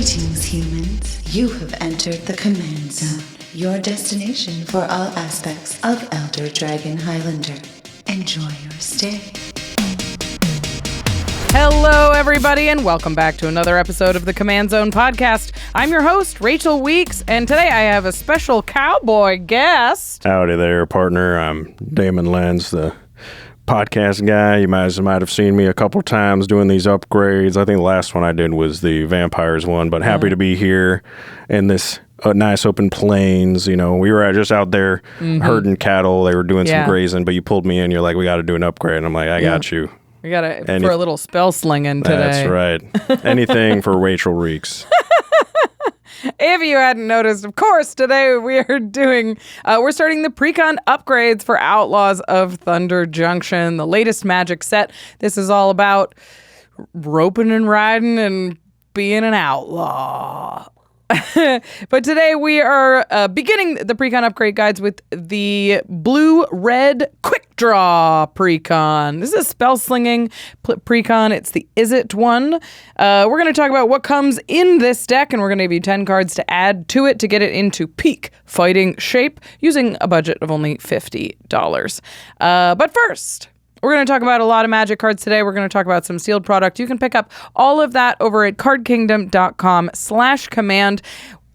Greetings, humans. You have entered the Command Zone, your destination for all aspects of Elder Dragon Highlander. Enjoy your stay. Hello, everybody, and welcome back to another episode of the Command Zone podcast. I'm your host, Rachel Weeks, and today I have a special cowboy guest. Howdy there, partner. I'm Damen Lenz, the podcast guy. You might have seen me a couple times doing these upgrades. I think the last one I did was the vampires one, but happy to be here in this nice open plains. You know, we were just out there herding cattle. They were doing some grazing, but you pulled me in. You're like, we got to do an upgrade. And I'm like, I got you. We got it for a little spell slinging today. That's right. Anything for Rachel Reeks. If you hadn't noticed, of course, today we are doing, we're starting the Precon upgrades for Outlaws of Thunder Junction, the latest Magic set. This is all about roping and riding and being an outlaw. But today we are beginning the Precon upgrade guides with the blue-red quick draw Precon. This is a spell slinging Precon. It's the Is It one. We're going to talk about what comes in this deck, and we're going to give you 10 cards to add to it to get it into peak fighting shape using a budget of only $50. But first, we're going to talk about a lot of Magic cards today. We're going to talk about some sealed product. You can pick up all of that over at cardkingdom.com/command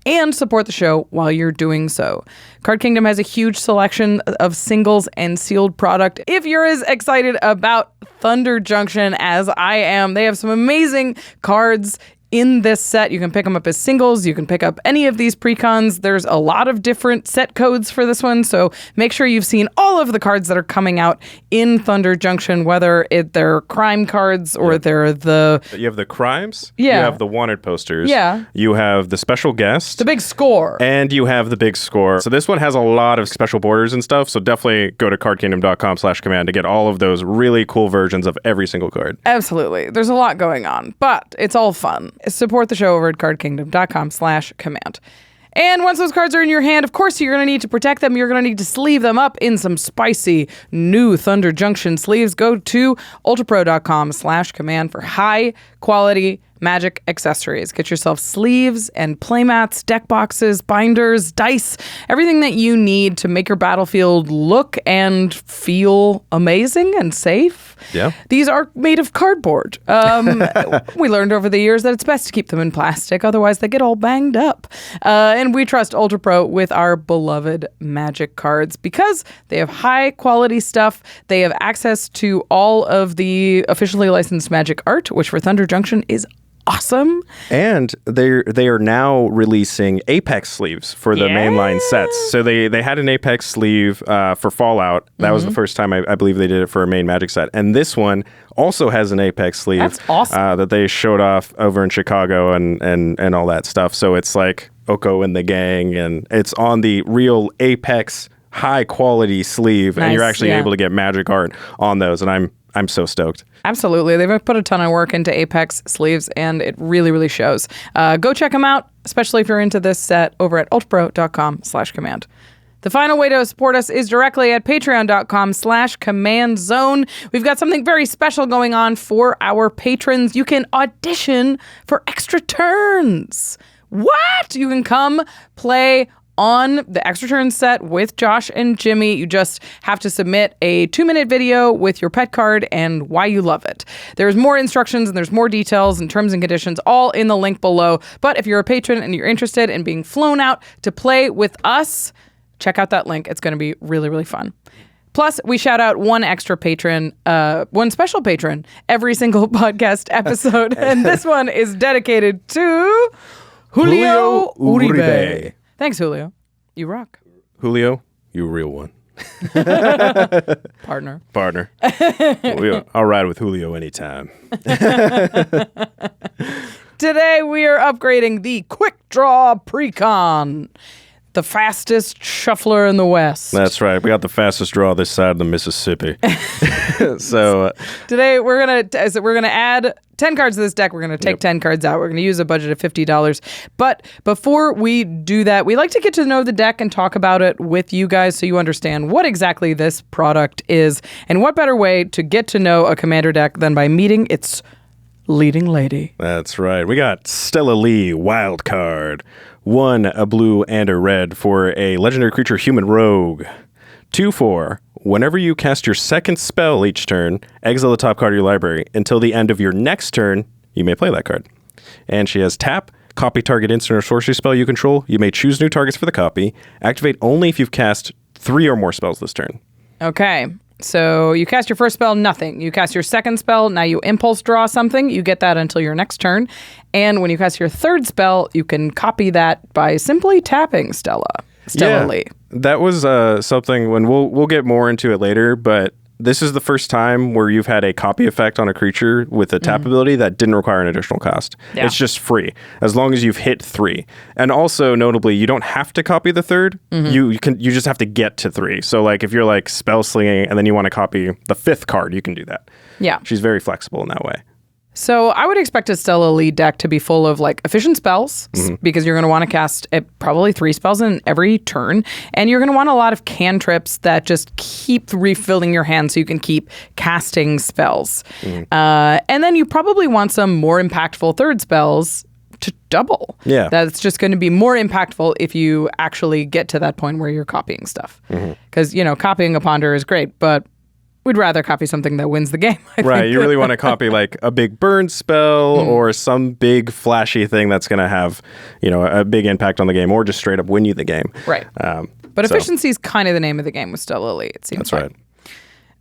and support the show while you're doing so. Card Kingdom has a huge selection of singles and sealed product. If you're as excited about Thunder Junction as I am, they have some amazing cards in this set. You can pick them up as singles. You can pick up any of these precons. There's a lot of different set codes for this one, so make sure you've seen all of the cards that are coming out in Thunder Junction, whether they're crime cards or they're the... You have the crimes. Yeah. You have the wanted posters. Yeah. You have the special guest. The big score. And you have the big score. So this one has a lot of special borders and stuff, so definitely go to cardkingdom.com/command to get all of those really cool versions of every single card. Absolutely. There's a lot going on, but it's all fun. Support the show over at cardkingdom.com/command. And once those cards are in your hand, of course, you're going to need to protect them. You're going to need to sleeve them up in some spicy new Thunder Junction sleeves. Go to ultrapro.com/command for high quality Magic accessories. Get yourself sleeves and playmats, deck boxes, binders, dice, everything that you need to make your battlefield look and feel amazing and safe. Yeah. These are made of cardboard. We learned over the years that it's best to keep them in plastic, otherwise they get all banged up. And we trust Ultra Pro with our beloved Magic cards because they have high quality stuff. They have access to all of the officially licensed Magic art, which for Thunder Junction is awesome. And they are now releasing Apex sleeves for the mainline sets. So they had an Apex sleeve for Fallout. That was the first time I believe they did it for a main Magic set. And this one also has an Apex sleeve. That's awesome. That they showed off over in Chicago and all that stuff. So it's like Oko and the gang, and it's on the real Apex high quality sleeve, and you're actually able to get Magic art on those. And I'm so stoked. Absolutely. They've put a ton of work into Apex sleeves, and it really, really shows. Go check them out, especially if you're into this set, over at ultrapro.com/command. The final way to support us is directly at patreon.com/command zone. We've got something very special going on for our patrons. You can audition for extra turns. What? You can come play on the Extra Turn set with Josh and Jimmy. You just have to submit a 2-minute video with your pet card and why you love it. There's more instructions and there's more details and terms and conditions all in the link below. But if you're a patron and you're interested in being flown out to play with us, check out that link. It's going to be really, really fun. Plus, we shout out one extra patron, one special patron every single podcast episode. And this one is dedicated to Julio Uribe. Thanks, Julio. You rock. Julio, you a real one. Partner. I'll ride with Julio anytime. Today we are upgrading the Quick Draw Precon, the fastest shuffler in the West. That's right. We got the fastest draw this side of the Mississippi. So today we're gonna add 10 cards to this deck. We're gonna take 10 cards out. We're gonna use a budget of $50. But before we do that, we like to get to know the deck and talk about it with you guys so you understand what exactly this product is. And what better way to get to know a commander deck than by meeting its leading lady. That's right. We got Stella Lee, wild card. 1, a blue and a red for a legendary creature human rogue. 2/4. Whenever you cast your second spell each turn, exile the top card of your library. Until the end of your next turn, you may play that card. And she has tap, copy target instant or sorcery spell you control. You may choose new targets for the copy. Activate only if you've cast 3 or more spells this turn. Okay. So you cast your first spell, nothing. You cast your second spell, now you impulse draw something. You get that until your next turn. And when you cast your third spell, you can copy that by simply tapping Stella Lee. That was something when we'll get more into it later, but this is the first time where you've had a copy effect on a creature with a tap ability that didn't require an additional cost. Yeah. It's just free as long as you've hit 3. And also, notably, you don't have to copy the third. You just have to get to 3. So, like, if you're like spell slinging and then you want to copy the 5th card, you can do that. Yeah, she's very flexible in that way. So I would expect a Stella Lee deck to be full of like efficient spells because you're going to want to cast probably 3 spells in every turn. And you're going to want a lot of cantrips that just keep refilling your hand so you can keep casting spells. And then you probably want some more impactful third spells to double. Yeah. That's just going to be more impactful if you actually get to that point where you're copying stuff. Because, copying a ponder is great, but we'd rather copy something that wins the game. I right. think. You really want to copy like a big burn spell or some big flashy thing that's going to have, a big impact on the game or just straight up win you the game. Right. But efficiency is kind of the name of the game with Stella Lee, it seems. That's like.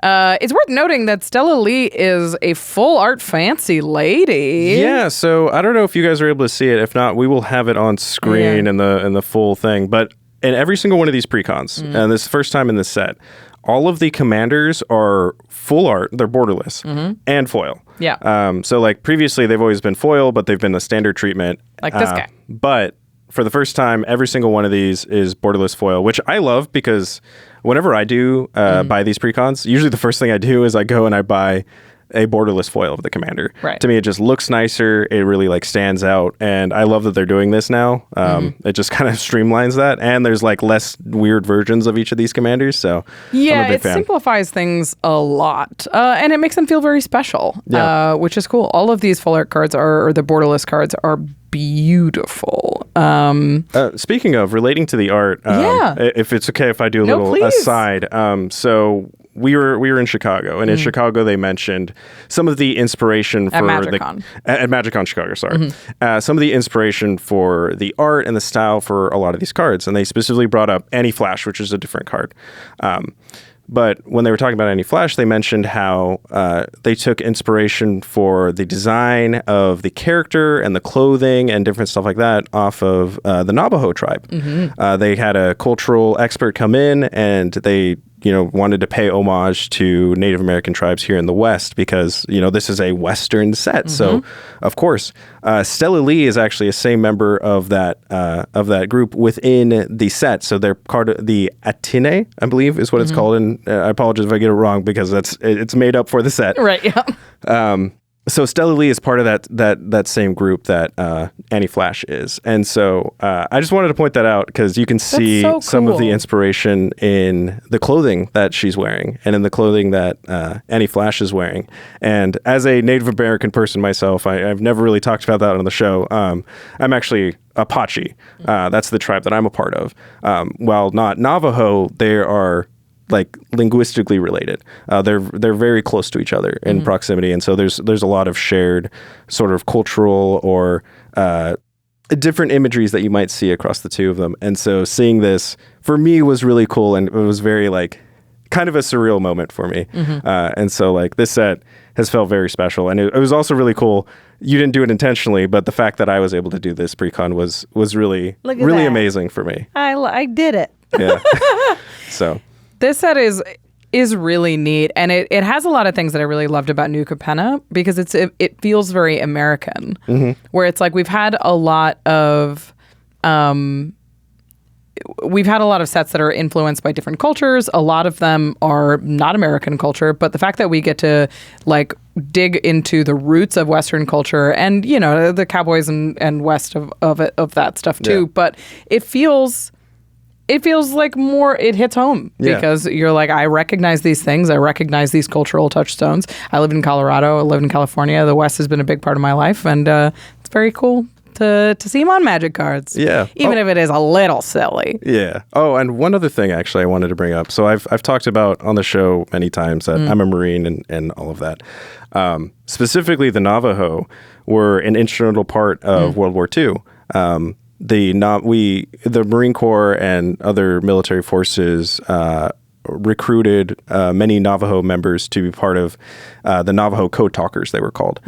right. It's worth noting that Stella Lee is a full art fancy lady. Yeah, so I don't know if you guys are able to see it. If not, we will have it on screen in the full thing. But in every single one of these precons, and this is the first time in this set, all of the commanders are full art. They're borderless and foil. Yeah. So like previously, they've always been foil, but they've been a standard treatment. Like this guy. But for the first time, every single one of these is borderless foil, which I love because whenever I do buy these precons, usually the first thing I do is I go and I buy a borderless foil of the commander. Right. To me, it just looks nicer. It really like stands out, and I love that they're doing this now. It just kind of streamlines that, and there's like less weird versions of each of these commanders. So yeah, I'm a big it fan. simplifies things a lot, and it makes them feel very special. Yeah. Which is cool. All of these full art cards or the borderless cards are beautiful. Speaking of relating to the art, if it's okay if I do a little please. aside. So we were in Chicago, and in Chicago they mentioned some of the inspiration for at MagicCon Chicago. Sorry, some of the inspiration for the art and the style for a lot of these cards, and they specifically brought up Anti-Flash, which is a different card. But when they were talking about Anti-Flash, they mentioned how they took inspiration for the design of the character and the clothing and different stuff like that off of the Navajo tribe. They had a cultural expert come in, and they wanted to pay homage to Native American tribes here in the West because, this is a Western set. So, of course, Stella Lee is actually a same member of that group within the set. So they're part of the Atine, I believe is what it's called. And I apologize if I get it wrong because it's made up for the set. Right, yeah. So Stella Lee is part of that same group that Anti-Flash is. And so I just wanted to point that out because you can see some of the inspiration in the clothing that she's wearing and in the clothing that Anti-Flash is wearing. And as a Native American person myself, I've never really talked about that on the show. I'm actually Apache. That's the tribe that I'm a part of. While not Navajo, they are like linguistically related. They're very close to each other in proximity, and so there's a lot of shared sort of cultural or different imageries that you might see across the two of them. And so seeing this for me was really cool, and it was very like kind of a surreal moment for me. And so like this set has felt very special, and it was also really cool. You didn't do it intentionally, but the fact that I was able to do this precon was really amazing for me. I did it. Yeah. So. This set is really neat, and it has a lot of things that I really loved about New Capenna because it feels very American, where it's like we've had a lot of sets that are influenced by different cultures. A lot of them are not American culture, but the fact that we get to like dig into the roots of Western culture and the cowboys and west of that stuff too, but it feels it feels like more, it hits home because you're like, I recognize these things. I recognize these cultural touchstones. I live in Colorado. I live in California. The West has been a big part of my life. And it's very cool to see them on Magic cards. Yeah. Even if it is a little silly. Yeah. Oh, and one other thing, actually, I wanted to bring up. So I've talked about on the show many times that I'm a Marine and all of that. Specifically, the Navajo were an instrumental part of World War II. The Marine Corps and other military forces recruited many Navajo members to be part of the Navajo Code Talkers, they were called.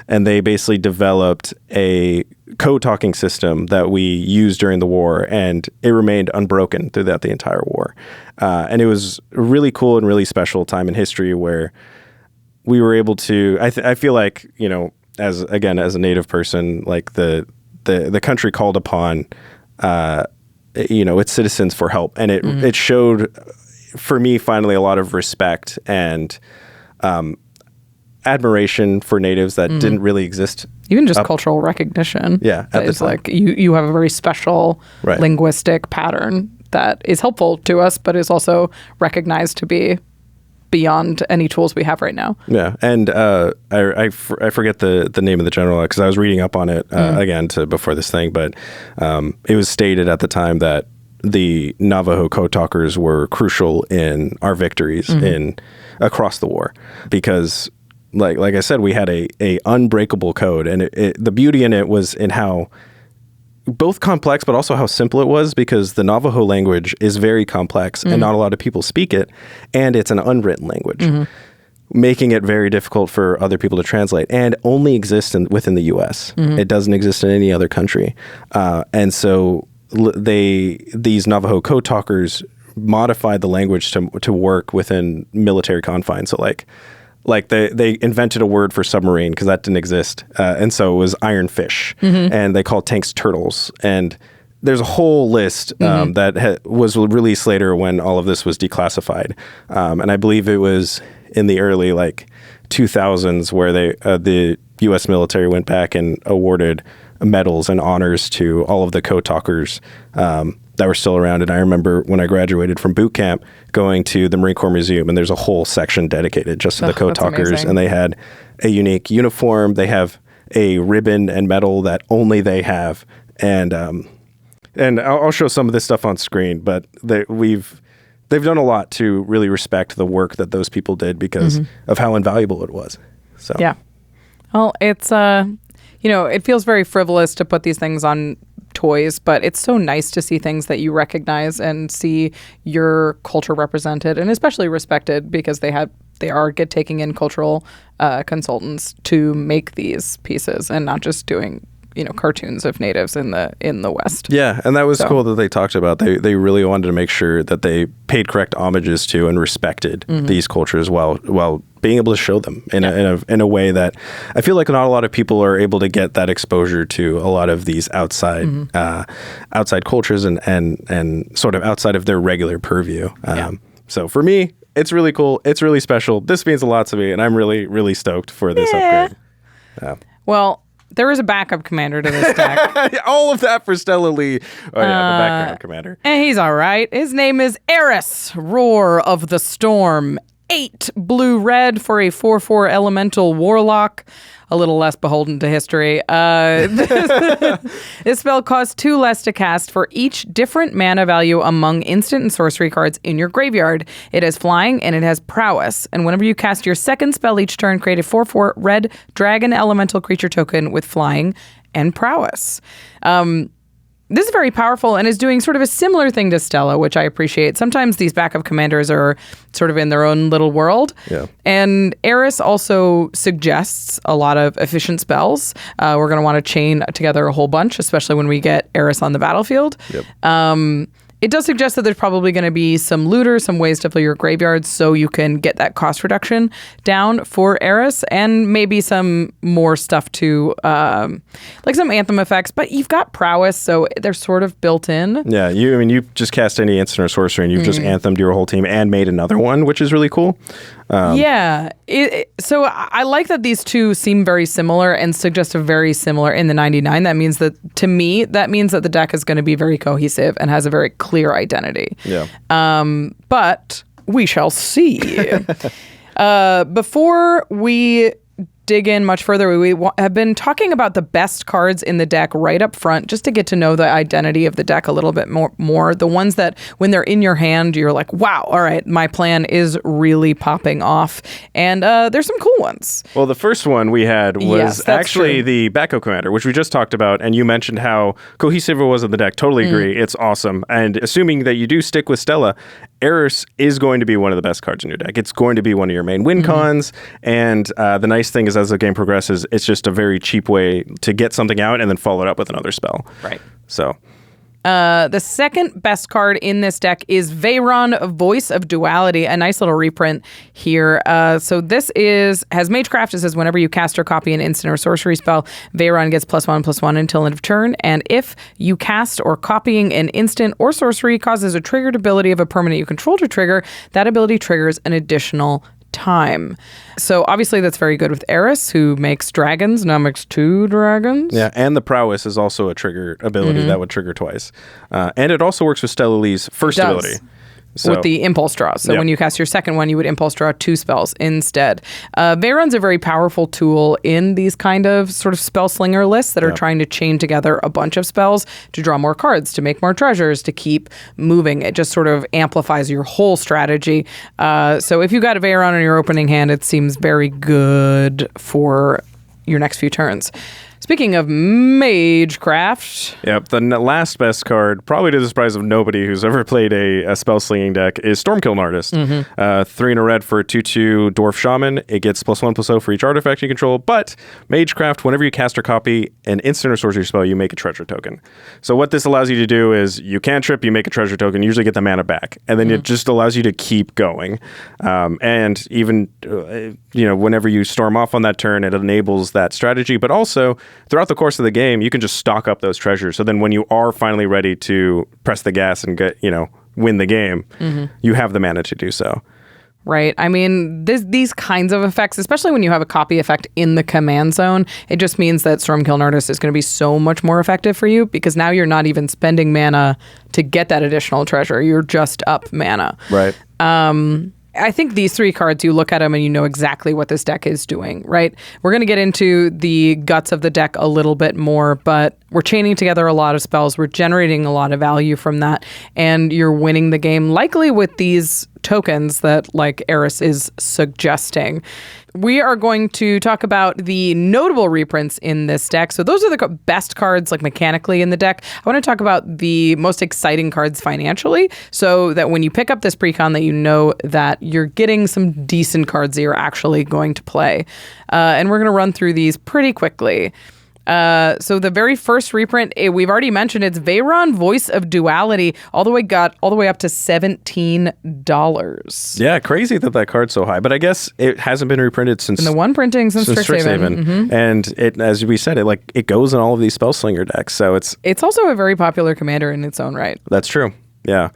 And they basically developed a code talking system that we used during the war, and it remained unbroken throughout the entire war. And it was a really cool and really special time in history where we were able to, I feel like, you know, as a Native person, like the country called upon, you know, its citizens for help. And it showed, for me, finally, a lot of respect and admiration for Natives that didn't really exist. Even just cultural recognition. Yeah. That is like, you have a very special linguistic pattern that is helpful to us, but is also recognized to be beyond any tools we have right now. Yeah. And I forget the name of the general because I was reading up on it again before this thing, but it was stated at the time that the Navajo Code Talkers were crucial in our victories across the war because like I said, we had a unbreakable code, and the beauty in it was in how both complex, but also how simple it was, because the Navajo language is very complex and not a lot of people speak it, and it's an unwritten language, making it very difficult for other people to translate, and only exists within the U.S. It doesn't exist in any other country. And so these Navajo Code Talkers modified the language to work within military confines. So like they invented a word for submarine because that didn't exist. And so it was iron fish, and they called tanks turtles. And there's a whole list that was released later when all of this was declassified. And I believe it was in the early 2000s where the U.S. military went back and awarded medals and honors to all of the code talkers that were still around. And I remember when I graduated from boot camp going to the Marine Corps Museum, and there's a whole section dedicated just to the code talkers. Amazing. And they had a unique uniform. They have a ribbon and medal that only they have. And I'll show some of this stuff on screen, but they've done a lot to really respect the work that those people did because of how invaluable it was. So yeah. Well, it's it feels very frivolous to put these things on toys, but it's so nice to see things that you recognize and see your culture represented and especially respected, because they are taking in cultural consultants to make these pieces and not just doing cartoons of Natives in the West. Yeah, and that was cool that they talked about. They really wanted to make sure that they paid correct homages to and respected these cultures while being able to show them in a way that I feel like not a lot of people are able to get that exposure to a lot of these outside cultures and sort of outside of their regular purview. So for me, it's really cool. It's really special. This means a lot to me, and I'm really, really stoked for this upgrade. Well, there is a backup commander to this deck. All of that for Stella Lee. Oh, yeah, the background commander. And he's all right. His name is Eris, Roar of the Storm. 8 blue-red for a 4/4 elemental warlock. A little less beholden to history. This spell costs 2 less to cast for each different mana value among instant and sorcery cards in your graveyard. It has flying and it has prowess. And whenever you cast your second spell each turn, create a 4/4 red dragon elemental creature token with flying and prowess. This is very powerful and is doing sort of a similar thing to Stella, which I appreciate. Sometimes these backup commanders are sort of in their own little world. Yeah. And Eris also suggests a lot of efficient spells. We're going to want to chain together a whole bunch, especially when we get Eris on the battlefield. Yep. It does suggest that there's probably going to be some looters, some ways to fill your graveyard so you can get that cost reduction down for Eris, and maybe some more stuff to, like some Anthem effects, but you've got prowess, so they're sort of built in. Yeah, you just cast any instant or sorcery and you've just Anthemed your whole team and made another one, which is really cool. So I like that these two seem very similar and suggest a very similar in the 99. That means that, to me, that the deck is going to be very cohesive and has a very clear identity. Yeah. But we shall see. Before we dig in much further, we have been talking about the best cards in the deck right up front, just to get to know the identity of the deck a little bit more. The ones that when they're in your hand, you're like, wow, all right, my plan is really popping off. And there's some cool ones. Well, the first one we had was actually true. the Backup Commander, which we just talked about, and you mentioned how cohesive it was in the deck. Totally agree. It's awesome. And assuming that you do stick with Stella, Eris is going to be one of the best cards in your deck. It's going to be one of your main win cons, and the nice thing is as the game progresses, it's just a very cheap way to get something out and then follow it up with another spell. Right. So... the second best card in this deck is Veyron, Voice of Duality, a nice little reprint here. So this has Magecraft. It says whenever you cast or copy an instant or sorcery spell, Veyron gets +1/+1 until end of turn. And if you cast or copying an instant or sorcery causes a triggered ability of a permanent you control to trigger, that ability triggers an additional time. So obviously that's very good with Eris, who makes dragons, now makes 2 dragons. Yeah, and the Prowess is also a trigger ability that would trigger twice. And it also works with Stella Lee's first ability. So, with the impulse draw. So when you cast your second one, you would impulse draw 2 spells instead. Veyron's a very powerful tool in these kind of sort of spell slinger lists that are trying to chain together a bunch of spells to draw more cards, to make more treasures, to keep moving. It just sort of amplifies your whole strategy. So if you got a Veyron in your opening hand, it seems very good for your next few turns. Speaking of Magecraft. Yep, the last best card, probably to the surprise of nobody who's ever played a spell slinging deck, is Stormkiln Artist. 3 and a red for a 2/2 Dwarf Shaman. It gets +1/+0 for each artifact you control, but Magecraft, whenever you cast or copy an instant or sorcery spell, you make a treasure token. So what this allows you to do is you cantrip, you make a treasure token, usually get the mana back, and then it just allows you to keep going. And even, whenever you storm off on that turn, it enables that strategy, but also throughout the course of the game, you can just stock up those treasures. So then when you are finally ready to press the gas and win the game, you have the mana to do so. Right. I mean, these kinds of effects, especially when you have a copy effect in the command zone, it just means that Stormkiln Artist is going to be so much more effective for you because now you're not even spending mana to get that additional treasure. You're just up mana. Right. I think these 3 cards, you look at them and you know exactly what this deck is doing, right? We're going to get into the guts of the deck a little bit more, but we're chaining together a lot of spells. We're generating a lot of value from that, and you're winning the game likely with these tokens that like Eris is suggesting. We are going to talk about the notable reprints in this deck. So those are the best cards like mechanically in the deck. I want to talk about the most exciting cards financially so that when you pick up this Precon that you know that you're getting some decent cards that you're actually going to play. And we're going to run through these pretty quickly. So the very first reprint, we've already mentioned, it's Veyron, Voice of Duality, all the way up to $17. Yeah, crazy that card's so high, but I guess it hasn't been reprinted since... In the one printing since Strixhaven. And it, as we said, it goes in all of these Spellslinger decks, so it's also a very popular commander in its own right. That's true. Yeah.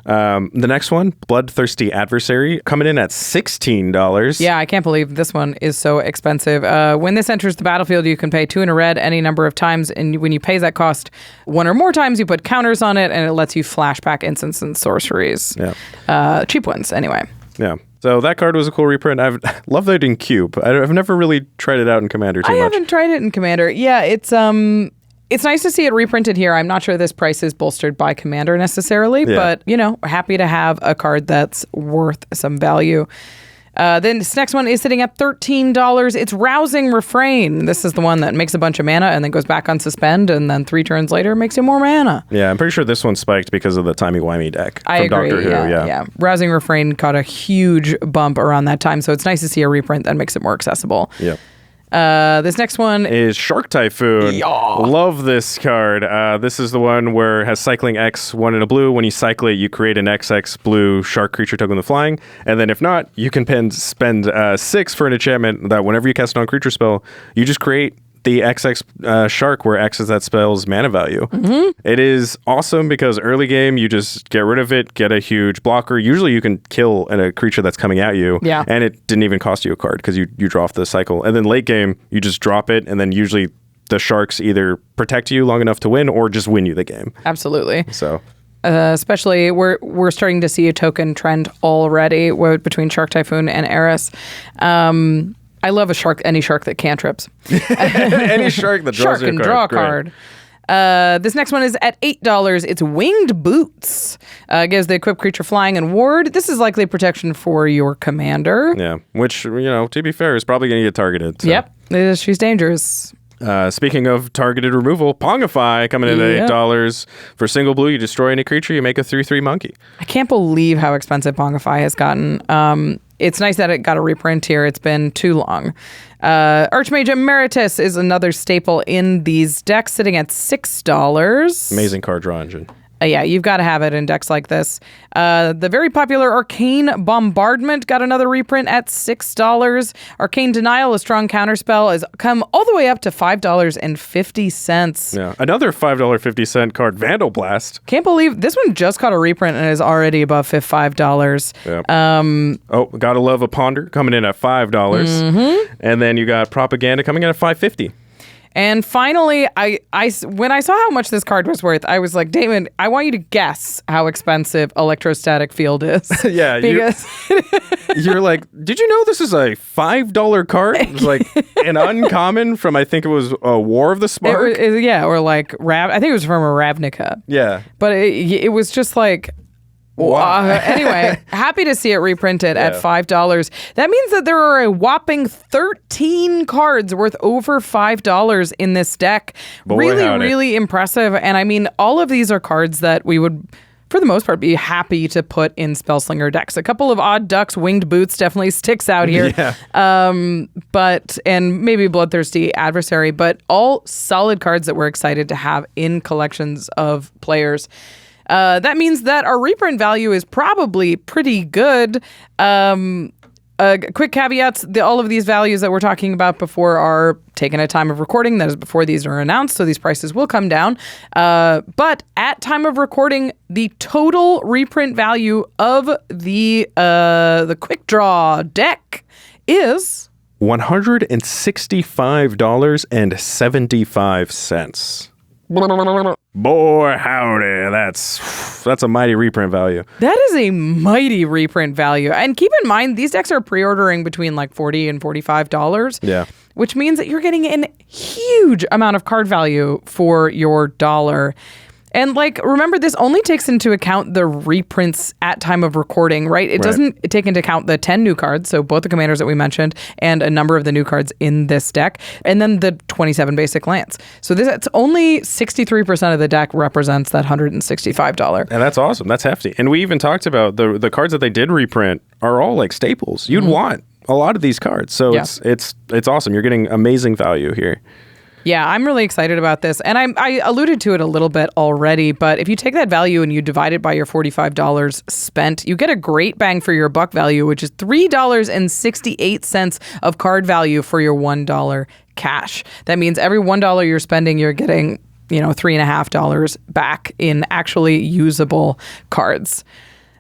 The next one, Bloodthirsty Adversary, coming in at $16. Yeah, I can't believe this one is so expensive. When this enters the battlefield, you can pay 2 and a red any number of times, and when you pay that cost 1 or more times, you put counters on it, and it lets you flash back instants and sorceries. Yeah. Cheap ones, anyway. Yeah. So that card was a cool reprint. I love that in Cube. I've never really tried it out in Commander too much. I haven't tried it in Commander. Yeah, it's nice to see it reprinted here. I'm not sure this price is bolstered by Commander necessarily, but, happy to have a card that's worth some value. Then this next one is sitting at $13. It's Rousing Refrain. This is the one that makes a bunch of mana and then goes back on suspend, and then 3 turns later makes you more mana. Yeah, I'm pretty sure this one spiked because of the timey-wimey deck I agree. Doctor Who. Yeah. Rousing Refrain caught a huge bump around that time, so it's nice to see a reprint that makes it more accessible. Yep. This next one is Shark Typhoon. Yeah. Love this card. This is the one where it has cycling X, 1 in a blue. When you cycle it, you create an XX blue shark creature token with flying. And then if not, you can spend 6 for an enchantment that whenever you cast a non-creature spell, you just create the XX shark, where X is that spell's mana value. It is awesome because early game, you just get rid of it, get a huge blocker. Usually you can kill a creature that's coming at you, and it didn't even cost you a card because you draw off the cycle. And then late game, you just drop it, and then usually the sharks either protect you long enough to win or just win you the game. Absolutely. So... especially we're starting to see a token trend already between Shark Typhoon and Eris. I love any shark that cantrips. Any shark that draws shark and draw a card. This next one is at $8. It's Winged Boots. Gives the equipped creature flying and ward. This is likely protection for your commander. Yeah, which, to be fair, is probably going to get targeted. So. Yep, she's dangerous. Speaking of targeted removal, Pongify coming in at $8. For single blue, you destroy any creature, you make a 3/3 monkey. I can't believe how expensive Pongify has gotten. It's nice that it got a reprint here. It's been too long. Archmage Emeritus is another staple in these decks, sitting at $6. Amazing card draw engine. Yeah, you've got to have it in decks like this. The very popular Arcane Bombardment got another reprint at $6. Arcane Denial, a strong counterspell, has come all the way up to $5.50. Yeah, another $5.50 card, Vandal Blast. Can't believe this one just got a reprint and is already above $5. Yeah. Gotta love a Ponder coming in at $5. Mm-hmm. And then you got Propaganda coming in at $5.50. And finally, when I saw how much this card was worth, I was like, Damen, I want you to guess how expensive Electrostatic Field is. Yeah. Because you're like, did you know this is a $5 card? It was like an uncommon from, I think it was a War of the Spark. Or like, I think it was from a Ravnica. Yeah. But it was just like... Wow. Anyway, happy to see it reprinted at $5. That means that there are a whopping 13 cards worth over $5 in this deck. Really impressive. And I mean, all of these are cards that we would, for the most part, be happy to put in Spellslinger decks. A couple of Odd Ducks, Winged Boots definitely sticks out here. Yeah. And maybe Bloodthirsty Adversary, but all solid cards that we're excited to have in collections of players. That means that our reprint value is probably pretty good. Quick caveats, all of these values that we're talking about before are taken at time of recording. That is before these are announced, so these prices will come down. But at time of recording, the total reprint value of the Quick Draw deck is... $165.75. Boy, howdy. That's a mighty reprint value. That is a mighty reprint value. And keep in mind, these decks are pre-ordering between like $40 and $45. Yeah. Which means that you're getting a huge amount of card value for your dollar. And like, remember, this only takes into account the reprints at time of recording, right? It doesn't take into account the 10 new cards, so both the commanders that we mentioned and a number of the new cards in this deck, and then the 27 basic lands. So it's only 63% of the deck represents that $165. And that's awesome. That's hefty. And we even talked about the cards that they did reprint are all like staples. You'd want a lot of these cards. So it's awesome. You're getting amazing value here. Yeah, I'm really excited about this. And I alluded to it a little bit already, but if you take that value and you divide it by your $45 spent, you get a great bang for your buck value, which is $3.68 of card value for your $1 cash. That means every $1 you're spending, you're getting, $3.50 back in actually usable cards.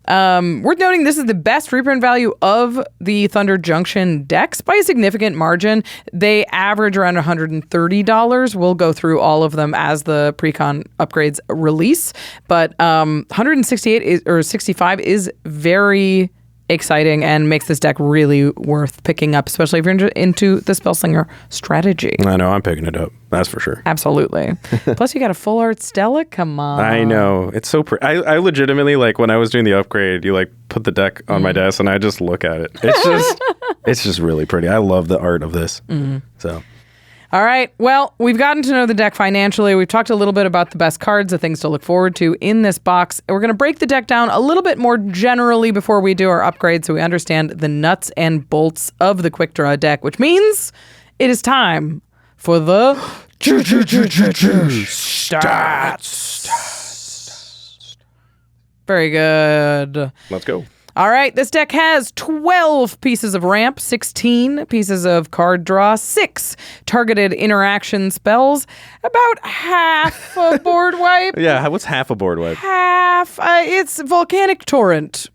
Worth noting, this is the best reprint value of the Thunder Junction decks by a significant margin. They average around $130. We'll go through all of them as the Precon upgrades release, but 65 is very exciting and makes this deck really worth picking up, especially if you're into the Spellslinger strategy. I know, I'm picking it up. That's for sure. Absolutely. Plus, you got a full art Stella. Come on. I know. It's so pretty. I legitimately, like, when I was doing the upgrade, you, like, put the deck on my desk, and I just look at it. It's just really pretty. I love the art of this. So... All right. Well, we've gotten to know the deck financially. We've talked a little bit about the best cards, the things to look forward to in this box. We're going to break the deck down a little bit more generally before we do our upgrade so we understand the nuts and bolts of the Quick Draw deck, which means it is time for the stats. Very good. Let's go. All right, this deck has 12 pieces of ramp, 16 pieces of card draw, 6 targeted interaction spells, about half a board wipe. Yeah, what's half a board wipe? Half. It's Volcanic Torrent,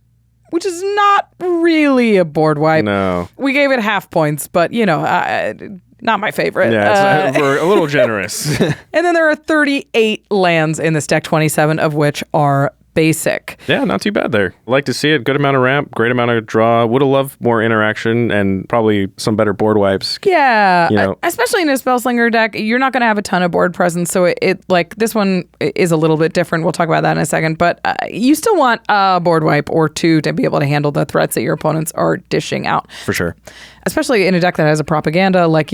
which is not really a board wipe. No. We gave it half points, but, not my favorite. Yeah, we're a little generous. And then there are 38 lands in this deck, 27 of which are basic. Yeah, not too bad there. Like to see it. Good amount of ramp, great amount of draw. Would have loved more interaction and probably some better board wipes. Yeah, especially in a Spellslinger deck, you're not going to have a ton of board presence. So it like this one is a little bit different. We'll talk about that in a second. But you still want a board wipe or two to be able to handle the threats that your opponents are dishing out. For sure. Especially in a deck that has a propaganda, like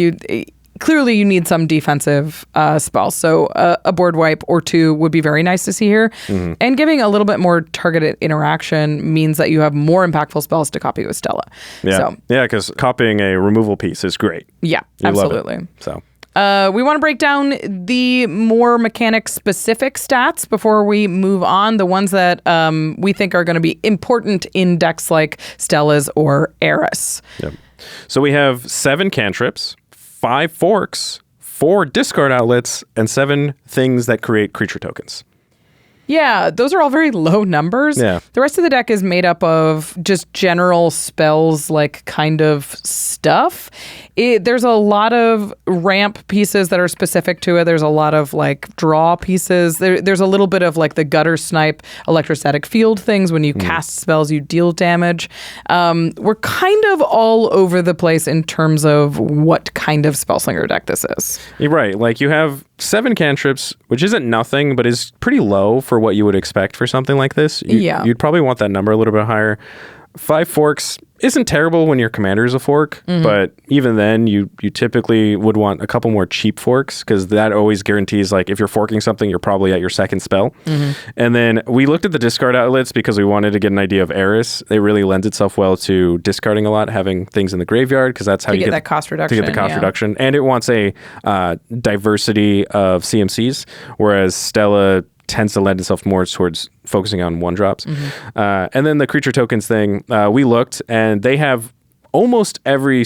clearly you need some defensive spells. So a board wipe or two would be very nice to see here. Mm-hmm. And giving a little bit more targeted interaction means that you have more impactful spells to copy with Stella. Yeah, because copying a removal piece is great. Yeah, you absolutely. Love it. So. We want to break down the more mechanic-specific stats before we move on, the ones that we think are going to be important in decks like Stella's or Eris. Yep. So we have 7 cantrips, 5 forks, 4 discard outlets, and 7 things that create creature tokens. Yeah, those are all very low numbers. Yeah. The rest of the deck is made up of just general spells, like kind of stuff. There's a lot of ramp pieces that are specific to it. There's a lot of like draw pieces. There's a little bit of like the gutter snipe, electrostatic field things. When you cast spells, you deal damage. We're kind of all over the place in terms of what kind of Spellslinger deck this is. You're right. Like you have 7 cantrips, which isn't nothing, but is pretty low for what you would expect for something like this. You'd probably want that number a little bit higher. 5 forks isn't terrible when your commander is a fork, but even then you typically would want a couple more cheap forks because that always guarantees like if you're forking something, you're probably at your second spell. And then we looked at the discard outlets because we wanted to get an idea of Eris. It really lends itself well to discarding a lot, having things in the graveyard because that's how you get that cost reduction. To get the cost reduction. And it wants a diversity of CMCs, whereas Stella tends to lend itself more towards focusing on 1-drops. And then the creature tokens thing, we looked and they have almost every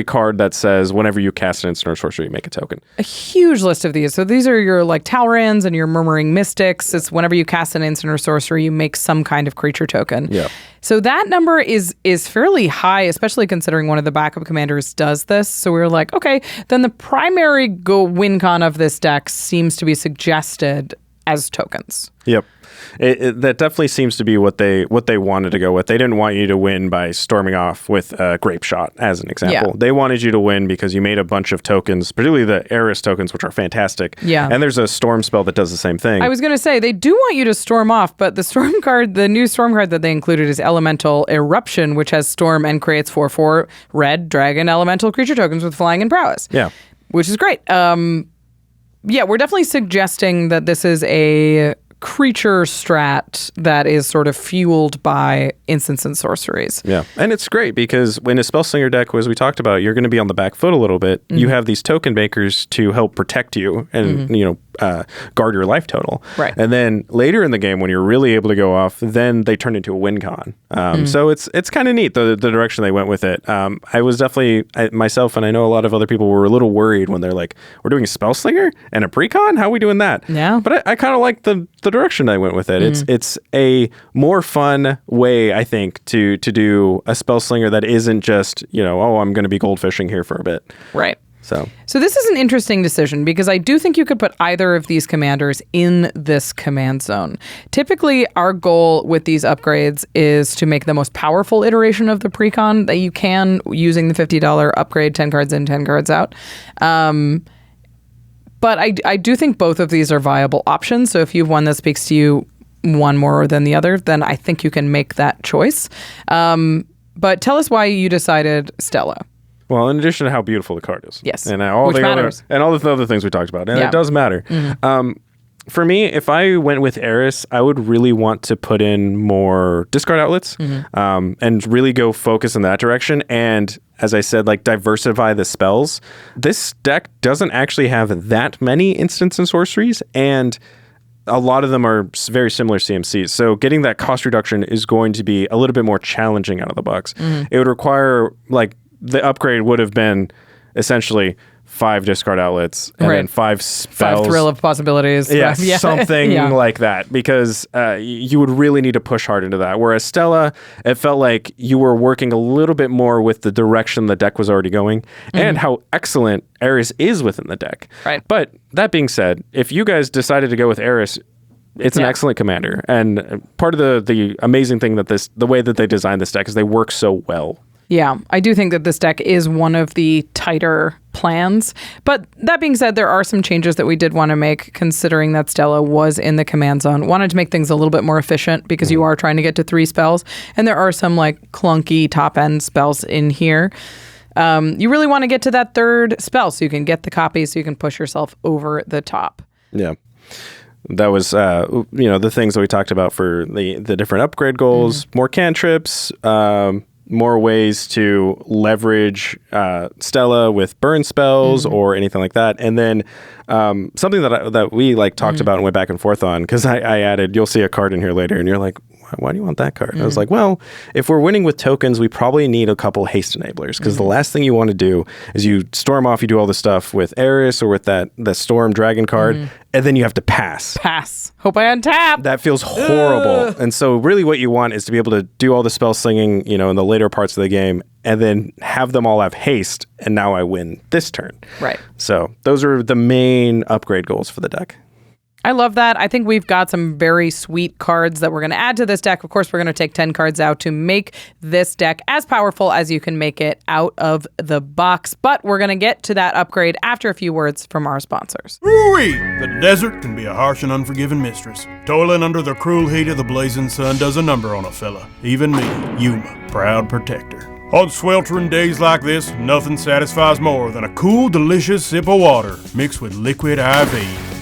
card that says whenever you cast an instant or sorcery, you make a token. A huge list of these. So these are your like Talrans and your Murmuring Mystics. It's whenever you cast an instant or sorcery, you make some kind of creature token. Yeah. So that number is fairly high, especially considering one of the backup commanders does this. So we were like, okay, then the primary win con of this deck seems to be suggested as tokens. Yep. That definitely seems to be what they wanted to go with. They didn't want you to win by storming off with a Grape Shot, as an example. Yeah. They wanted you to win because you made a bunch of tokens, particularly the Eris tokens, which are fantastic. Yeah. And there's a Storm spell that does the same thing. I was going to say, they do want you to storm off, but the Storm card, the new Storm card that they included is Elemental Eruption, which has Storm and creates 4/4 red dragon elemental creature tokens with flying and prowess. Yeah. Which is great. Yeah, we're definitely suggesting that this is a creature strat that is sort of fueled by instants and sorceries. Yeah, and it's great because when a Spellslinger deck, as we talked about, you're going to be on the back foot a little bit. You have these token makers to help protect you and guard your life total. Right. And then later in the game, when you're really able to go off, then they turn into a win con. So it's kind of neat the direction they went with it. I was definitely myself, and I know a lot of other people were a little worried when they're like, "We're doing a Spellslinger and a Precon? How are we doing that?" Yeah. But I kind of like the direction I went with it. It's a more fun way, I think, to do a Spellslinger that isn't just, I'm going to be goldfishing here for a bit. Right. So this is an interesting decision because I do think you could put either of these commanders in this command zone. Typically, our goal with these upgrades is to make the most powerful iteration of the Precon that you can using the $50 upgrade, 10 cards in, 10 cards out. But I do think both of these are viable options. So if you have one that speaks to you one more than the other, then I think you can make that choice. But tell us why you decided Stella. Well, in addition to how beautiful the card is. Yes. And all Which the matters. all the other things we talked about. And Yeah. it does matter. For me, if I went with Eris, I would really want to put in more discard outlets and really go focus in that direction. And as I said, like diversify the spells. This deck doesn't actually have that many instants and sorceries, and a lot of them are very similar CMCs. So getting that cost reduction is going to be a little bit more challenging out of the box. It would require, like, the upgrade would have been essentially 5 discard outlets and then 5 spells. 5 thrill of possibilities. Yeah, something like that, because you would really need to push hard into that. Whereas Stella, it felt like you were working a little bit more with the direction the deck was already going and how excellent Eris is within the deck. Right. But that being said, if you guys decided to go with Eris, It's an excellent commander. And part of the amazing thing that the way that they designed this deck is they work so well. Yeah, I do think that this deck is one of the tighter plans. But that being said, there are some changes that we did want to make, considering that Stella was in the command zone. Wanted to make things a little bit more efficient because you are trying to get to 3 spells. And there are some like clunky top-end spells in here. You really want to get to that 3rd spell so you can get the copy, so you can push yourself over the top. Yeah. That was, the things that we talked about for the different upgrade goals, more cantrips, more ways to leverage Stella with burn spells or anything like that. And then something that we like talked about and went back and forth on, because I added, you'll see a card in here later, and you're like, why do you want that card? I was like, well, if we're winning with tokens, we probably need a couple haste enablers, because the last thing you want to do is you storm off, you do all the stuff with Eris or with the Storm Dragon card, and then you have to pass. Hope I untap. That feels horrible. And so really what you want is to be able to do all the spell slinging, in the later parts of the game, and then have them all have haste, and now I win this turn. Right. So those are the main upgrade goals for the deck. I love that. I think we've got some very sweet cards that we're going to add to this deck. Of course, we're going to take 10 cards out to make this deck as powerful as you can make it out of the box. But we're going to get to that upgrade after a few words from our sponsors. Ooh-wee! The desert can be a harsh and unforgiving mistress. Toiling under the cruel heat of the blazing sun does a number on a fella. Even me, Yuma, proud protector. On sweltering days like this, nothing satisfies more than a cool, delicious sip of water mixed with liquid IV.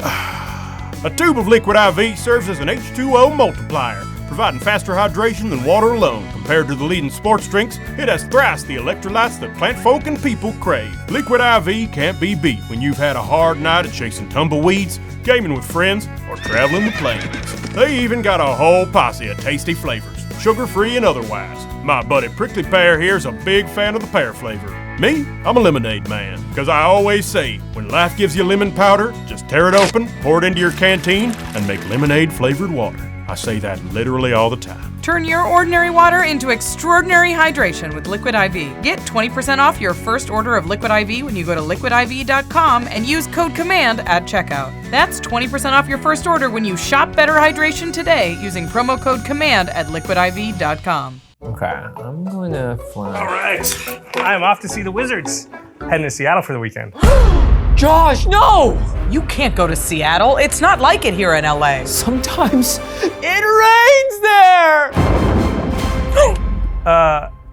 A tube of liquid IV serves as an H2O multiplier, providing faster hydration than water alone. Compared to the leading sports drinks, it has thrice the electrolytes that plant folk and people crave. Liquid IV can't be beat when you've had a hard night of chasing tumbleweeds, gaming with friends, or traveling the plains. They even got a whole posse of tasty flavors, sugar-free and otherwise. My buddy Prickly Pear here's a big fan of the pear flavor. Me, I'm a lemonade man, because I always say, when life gives you lemon powder, just tear it open, pour it into your canteen, and make lemonade-flavored water. I say that literally all the time. Turn your ordinary water into extraordinary hydration with Liquid IV. Get 20% off your first order of Liquid IV when you go to liquidiv.com and use code COMMAND at checkout. That's 20% off your first order when you shop Better Hydration today using promo code COMMAND at liquidiv.com. Okay, I'm going to fly. All right, I'm off to see the Wizards. Heading to Seattle for the weekend. Josh, no! You can't go to Seattle. It's not like it here in LA. Sometimes it rains there!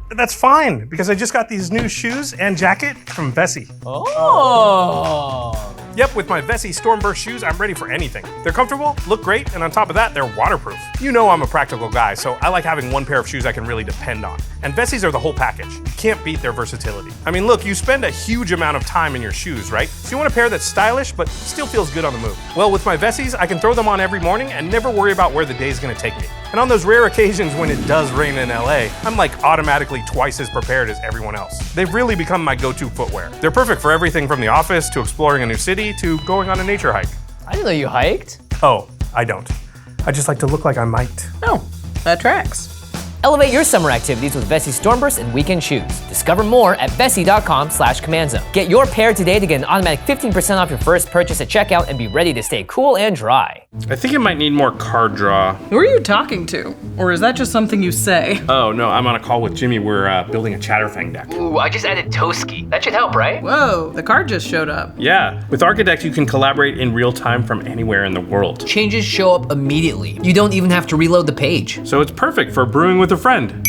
That's fine, because I just got these new shoes and jacket from Vessi. Oh! Yep, with my Vessi Stormburst shoes, I'm ready for anything. They're comfortable, look great, and on top of that, they're waterproof. You know I'm a practical guy, so I like having one pair of shoes I can really depend on. And Vessis are the whole package. You can't beat their versatility. I mean, look, you spend a huge amount of time in your shoes, right? So you want a pair that's stylish, but still feels good on the move. Well, with my Vessis, I can throw them on every morning and never worry about where the day's gonna take me. And on those rare occasions when it does rain in LA, I'm like automatically twice as prepared as everyone else. They've really become my go-to footwear. They're perfect for everything from the office to exploring a new city to going on a nature hike. I didn't know you hiked. Oh, I don't. I just like to look like I might. Oh, that tracks. Elevate your summer activities with Vessi Stormburst and Weekend Shoes. Discover more at vessi.com/commandzone. Get your pair today to get an automatic 15% off your first purchase at checkout and be ready to stay cool and dry. I think it might need more card draw. Who are you talking to? Or is that just something you say? Oh, no, I'm on a call with Jimmy. We're building a Chatterfang deck. Ooh, I just added Toski. That should help, right? Whoa, the card just showed up. Yeah, with Architect, you can collaborate in real time from anywhere in the world. Changes show up immediately. You don't even have to reload the page. So it's perfect for brewing with a friend.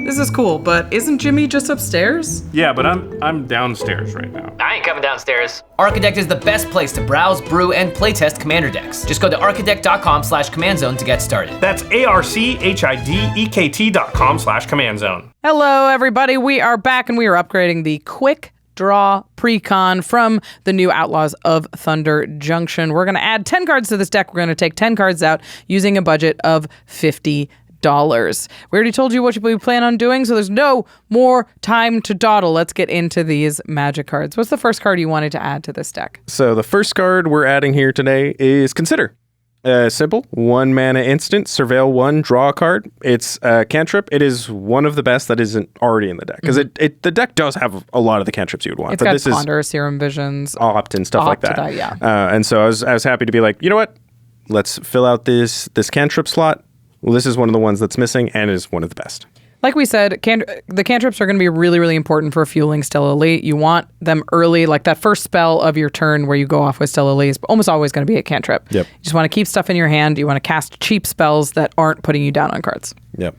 This is cool, but isn't Jimmy just upstairs? Yeah, but I'm downstairs right now. I ain't coming downstairs. Architect is the best place to browse, brew, and playtest commander decks. Just go to architect.com/commandzone to get started. That's archidekt.com/commandzone. Hello, everybody. We are back and we are upgrading the Quick Draw Precon from the new Outlaws of Thunder Junction. We're going to add 10 cards to this deck. We're going to take 10 cards out using a budget of $50. We already told you what we plan on doing, so there's no more time to dawdle. Let's get into these magic cards. What's the first card you wanted to add to this deck? So the first card we're adding here today is Consider. Simple, 1 mana instant, surveil 1, draw a card. It's a cantrip. It is one of the best that isn't already in the deck, because the deck does have a lot of the cantrips you would want. It's got Ponder, Serum Visions, Opt and stuff like that. Yeah. And so I was happy to be like, you know what? let's fill out this cantrip slot. Well, this is one of the ones that's missing and is one of the best. Like we said, the cantrips are going to be really, really important for fueling Stellar Elite. You want them early, like that first spell of your turn where you go off with Stellar Elite is almost always going to be a cantrip. Yep. You just want to keep stuff in your hand. You want to cast cheap spells that aren't putting you down on cards. Yep.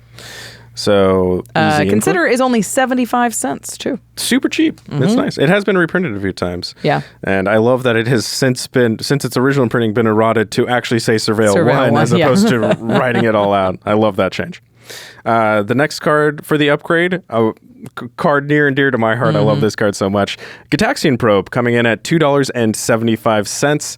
So Consider is only 75 cents too. Super cheap. It's nice. It has been reprinted a few times. Yeah. And I love that it has since its original printing, been eroded to actually say Surveil 1 as yeah. opposed to writing it all out. I love that change. The next card for the upgrade, a card near and dear to my heart. I love this card so much. Gitaxian Probe coming in at $2.75.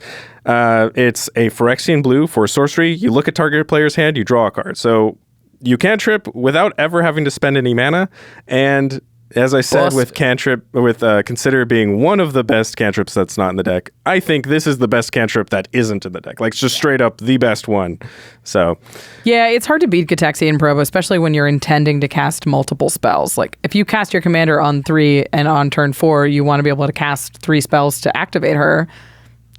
It's a Phyrexian blue for sorcery. You look at target player's hand, you draw a card. So you cantrip without ever having to spend any mana. And as I said, with cantrip, with Consider being one of the best cantrips that's not in the deck, I think this is the best cantrip that isn't in the deck. Like, it's just straight up the best one. So, yeah, it's hard to beat Gitaxian Probe, especially when you're intending to cast multiple spells. Like, if you cast your commander on 3 and on turn 4, you want to be able to cast 3 spells to activate her,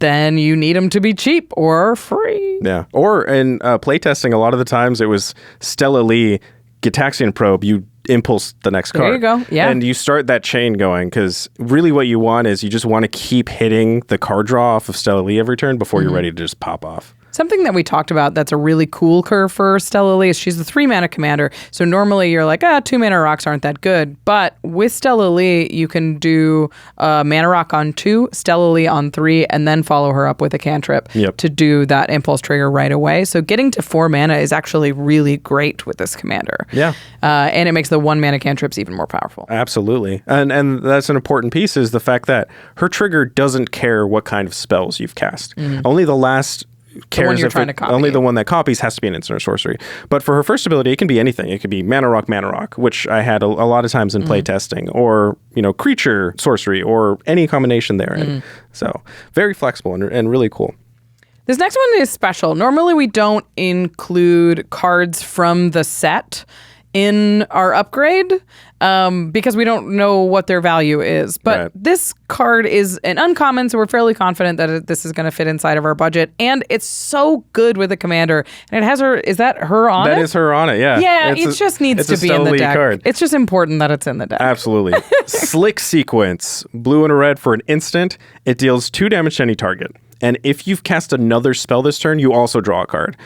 then you need them to be cheap or free. Yeah. Or in playtesting, a lot of the times it was Stella Lee, Gitaxian Probe, you impulse the next card. There you go. Yeah. And you start that chain going, because really what you want is you just want to keep hitting the card draw off of Stella Lee every turn before you're ready to just pop off. Something that we talked about that's a really cool curve for Stella Lee is she's the 3-mana commander. So normally you're like, 2-mana rocks aren't that good. But with Stella Lee, you can do mana rock on 2, Stella Lee on 3, and then follow her up with a cantrip to do that impulse trigger right away. So getting to 4 mana is actually really great with this commander. Yeah. And it makes the 1-mana cantrips even more powerful. Absolutely. And that's an important piece, is the fact that her trigger doesn't care what kind of spells you've cast. Only the last cares you're if trying to copy. only the one that copies has to be an instant or sorcery. But for her first ability, it can be anything. It could be mana rock, which I had a lot of times in play testing, or creature sorcery, or any combination there. And so very flexible and really cool. This next one is special. Normally we don't include cards from the set in our upgrade because we don't know what their value is. But this card is an uncommon, so we're fairly confident that this is going to fit inside of our budget. And it's so good with the commander. And it has her, is that her on it? That is her on it, yeah. Yeah, it just needs to be in the deck. Card. It's just important that it's in the deck. Absolutely. Slick Sequence. Blue and a red for an instant. It deals 2 damage to any target. And if you've cast another spell this turn, you also draw a card.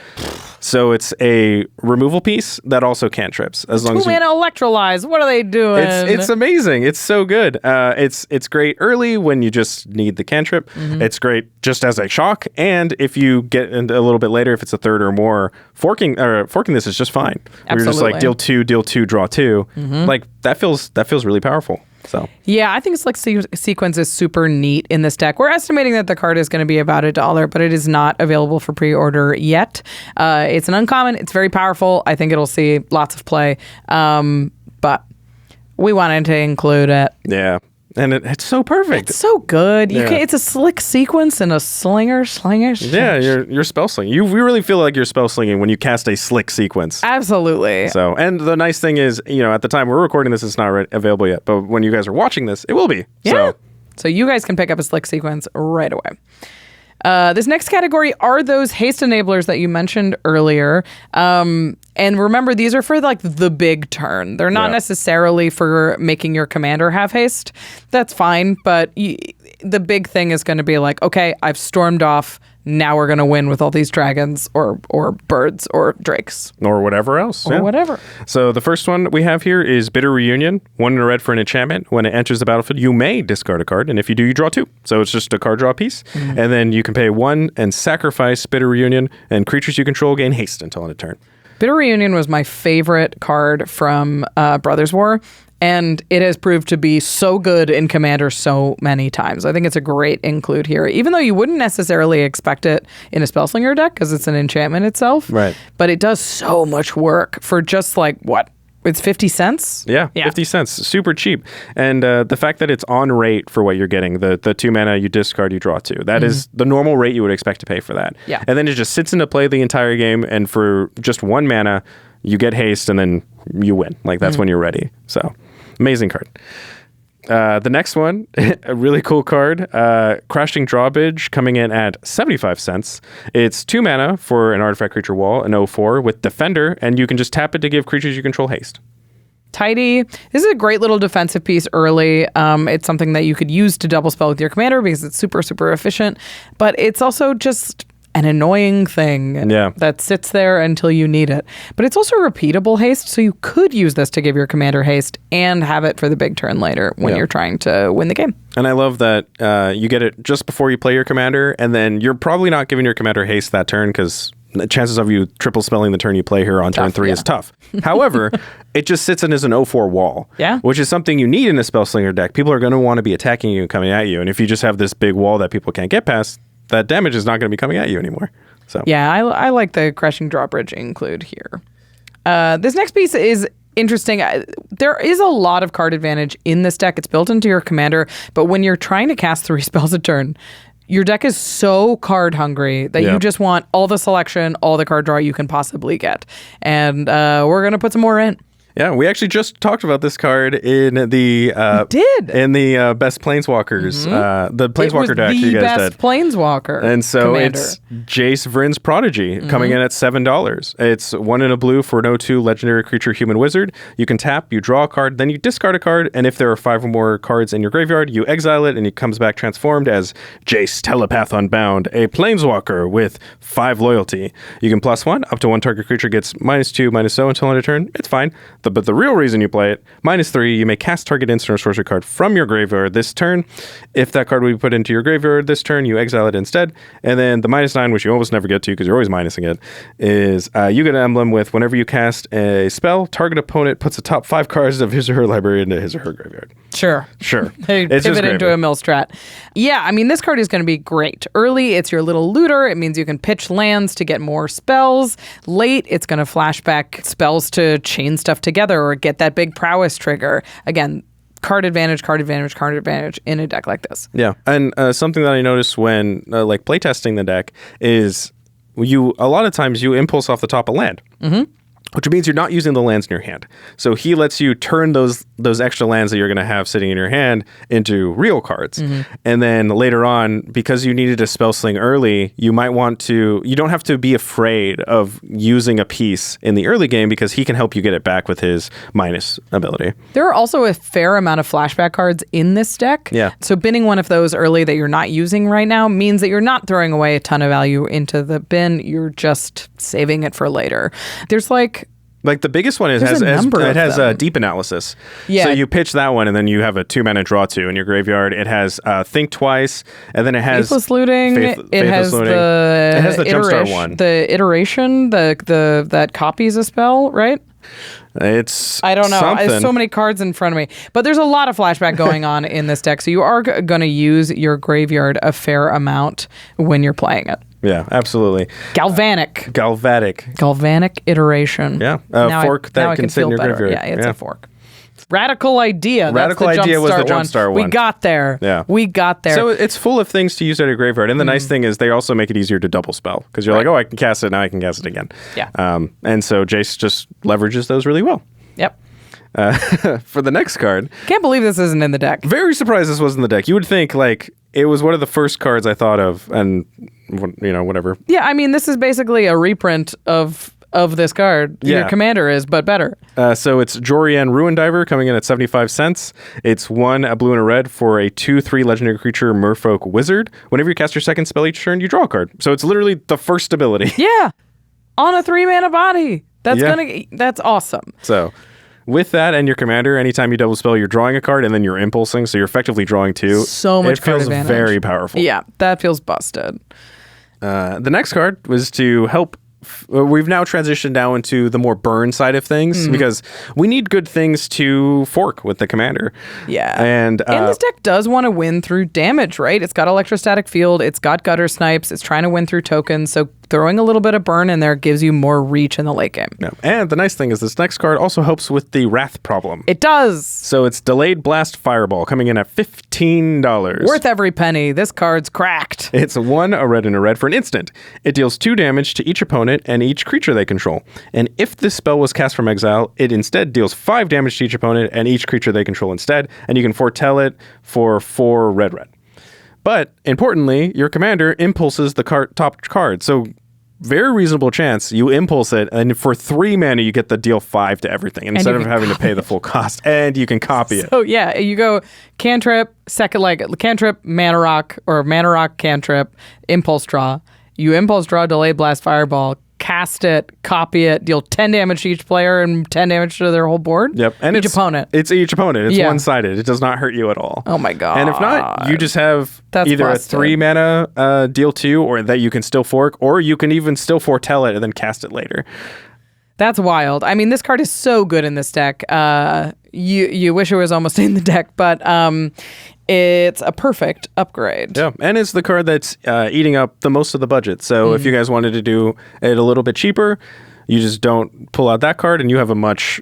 So it's a removal piece that also cantrips. As long as 2-mana Electrolyze. What are they doing? It's amazing. It's so good. It's great early when you just need the cantrip. It's great just as a shock. And if you get into a little bit later, if it's a third or more, forking this is just fine. Absolutely. You're just like deal 2, draw 2. Like that feels really powerful. So yeah, I think Slick Sequence is super neat in this deck. We're estimating that the card is going to be about $1, but it is not available for pre-order yet. It's an uncommon. It's very powerful. I think it'll see lots of play, but we wanted to include it. Yeah. And it's so perfect. It's so good. It's a Slick Sequence and a slinger. Yeah, you're spell slinging. We really feel like you're spell slinging when you cast a Slick Sequence. Absolutely. So, and the nice thing is, at the time we're recording this, it's not available yet. But when you guys are watching this, it will be. Yeah. So you guys can pick up a Slick Sequence right away. This next category are those haste enablers that you mentioned earlier. And remember, these are for like the big turn. They're not necessarily for making your commander have haste. That's fine. But the big thing is going to be like, okay, I've stormed off. Now we're going to win with all these dragons or birds or drakes. Or whatever else. Or whatever. So the first one we have here is Bitter Reunion. 1 and a red for an enchantment. When it enters the battlefield, you may discard a card. And if you do, you draw 2. So it's just a card draw piece. And then you can pay 1 and sacrifice Bitter Reunion. And creatures you control gain haste until end of turn. Bitter Reunion was my favorite card from Brothers War. And it has proved to be so good in Commander so many times. I think it's a great include here, even though you wouldn't necessarily expect it in a Spellslinger deck because it's an enchantment itself. Right. But it does so much work for just like, what? It's 50 cents? Yeah, 50 cents. Super cheap. And the fact that it's on rate for what you're getting, the 2 mana, you discard, you draw 2. That is the normal rate you would expect to pay for that. Yeah. And then it just sits into play the entire game, and for just 1 mana, you get haste, and then you win. Like, that's when you're ready. So, amazing card. The next one, a really cool card, Crashing Drawbridge, coming in at 75 cents. It's 2 mana for an artifact creature wall, an 0/4 with Defender, and you can just tap it to give creatures you control haste. Tidy. This is a great little defensive piece early. It's something that you could use to double spell with your commander because it's super, super efficient. But it's also just an annoying thing that sits there until you need it. But it's also repeatable haste, so you could use this to give your commander haste and have it for the big turn later when you're trying to win the game. And I love that you get it just before you play your commander, and then you're probably not giving your commander haste that turn because the chances of you triple spelling the turn you play here on turn 3 is tough. However, it just sits in as an 0/4 wall, which is something you need in a Spellslinger deck. People are going to want to be attacking you and coming at you, and if you just have this big wall that people can't get past, that damage is not going to be coming at you anymore. So yeah, I like the Crashing Drawbridge include here. This next piece is interesting. There is a lot of card advantage in this deck. It's built into your commander, but when you're trying to cast 3 spells a turn, your deck is so card hungry that you just want all the selection, all the card draw you can possibly get. And we're going to put some more in. Yeah, we actually just talked about this card in the best Planeswalkers, the Planeswalker deck you guys did. The best Planeswalker. And so commander. it's Jace Vryn's Prodigy coming in at $7. It's 1 in a blue for an 0/2 legendary creature human wizard. You can tap, you draw a card, then you discard a card, and if there are 5 or more cards in your graveyard, you exile it, and it comes back transformed as Jace Telepath Unbound, a Planeswalker with 5 loyalty. You can +1 up to 1 target creature gets -2, -0 until end of turn. It's fine. But the real reason you play it, -3, you may cast target instant or sorcery card from your graveyard this turn. If that card will be put into your graveyard this turn, you exile it instead. And then the -9, which you almost never get to because you're always minusing it, is you get an emblem with whenever you cast a spell, target opponent puts the top 5 cards of his or her library into his or her graveyard. Sure. They pivot into a mill strat. Yeah, I mean, this card is going to be great. Early, it's your little looter. It means you can pitch lands to get more spells. Late, it's going to flashback spells to chain stuff together or get that big prowess trigger. Again, card advantage in a deck like this. Yeah, and something that I noticed when like playtesting the deck is a lot of times you impulse off the top of land. Which means you're not using the lands in your hand. So he lets you turn those extra lands that you're going to have sitting in your hand into real cards. And then later on, because you needed a spell sling early, you don't have to be afraid of using a piece in the early game because he can help you get it back with his minus ability. There are also a fair amount of flashback cards in this deck. Yeah. So binning one of those early that you're not using right now means that you're not throwing away a ton of value into the bin. You're just saving it for later. There's like the biggest one is it has a deep analysis. Yeah. So you pitch that one, and then you have a 2-mana draw 2 in your graveyard. It has think twice, and then it has Faithless Looting. It has the Jumpstart one. The iteration, that copies a spell, right? I don't know. Something. There's so many cards in front of me. But there's a lot of flashback going on in this deck. So you are going to use your graveyard a fair amount when you're playing it. Yeah, absolutely. Galvanic iteration. Yeah. Fork that can sit in your graveyard. Yeah, it's a fork. Radical Idea. Radical Idea was the Jumpstart one. We got there. Yeah. We got there. So it's full of things to use at your graveyard. And the nice thing is they also make it easier to double spell. Because you're like, I can cast it, now I can cast it again. Yeah. And so Jace just leverages those really well. Yep. For the next card. Can't believe this isn't in the deck. Very surprised this wasn't in the deck. You would think, it was one of the first cards I thought of, and, whatever. Yeah, I mean, this is basically a reprint of this card. Yeah. Your commander is, but better. So it's Jorian Ruin Diver coming in at 75 cents. It's 1 a blue and a red for a 2/3 legendary creature Merfolk Wizard. Whenever you cast your second spell each turn, you draw a card. So it's literally the first ability. Yeah. On a 3-mana body. That's awesome. So with that and your commander, anytime you double spell, you're drawing a card and then you're impulsing, so you're effectively drawing 2. So much card advantage. It feels very powerful. Yeah, that feels busted. The next card was to help. We've now transitioned now into the more burn side of things because we need good things to fork with the commander. Yeah. And this deck does want to win through damage, right? It's got Electrostatic Field. It's got Gutter Snipes. It's trying to win through tokens. So throwing a little bit of burn in there gives you more reach in the late game. Yeah. And the nice thing is this next card also helps with the Wrath problem. It does. So it's Delayed Blast Fireball coming in at $15. Worth every penny. This card's cracked. It's a red and a red for an instant. It deals 2 damage to each opponent and each creature they control. And if this spell was cast from exile, it instead deals 5 damage to each opponent and each creature they control instead. And you can foretell it for 4 red. But importantly, your commander impulses the top card. So very reasonable chance you impulse it, and for 3 mana you get the deal 5 to everything instead of having to pay the full cost, and you can copy it. So yeah, you go cantrip, cantrip, mana rock, or mana rock cantrip, impulse draw. You impulse draw, Delayed Blast Fireball, cast it, copy it, deal 10 damage to each player and 10 damage to their whole board. Yep. And each opponent. It's each opponent. It's one-sided. It does not hurt you at all. Oh my god. And if not, you just have That's either busted. a 3 mana deal 2, or that you can still fork, or you can even still foretell it and then cast it later. That's wild. I mean, this card is so good in this deck. You wish it was almost in the deck, but it's a perfect upgrade. Yeah, and it's the card that's eating up the most of the budget. So if you guys wanted to do it a little bit cheaper, you just don't pull out that card, and you have a much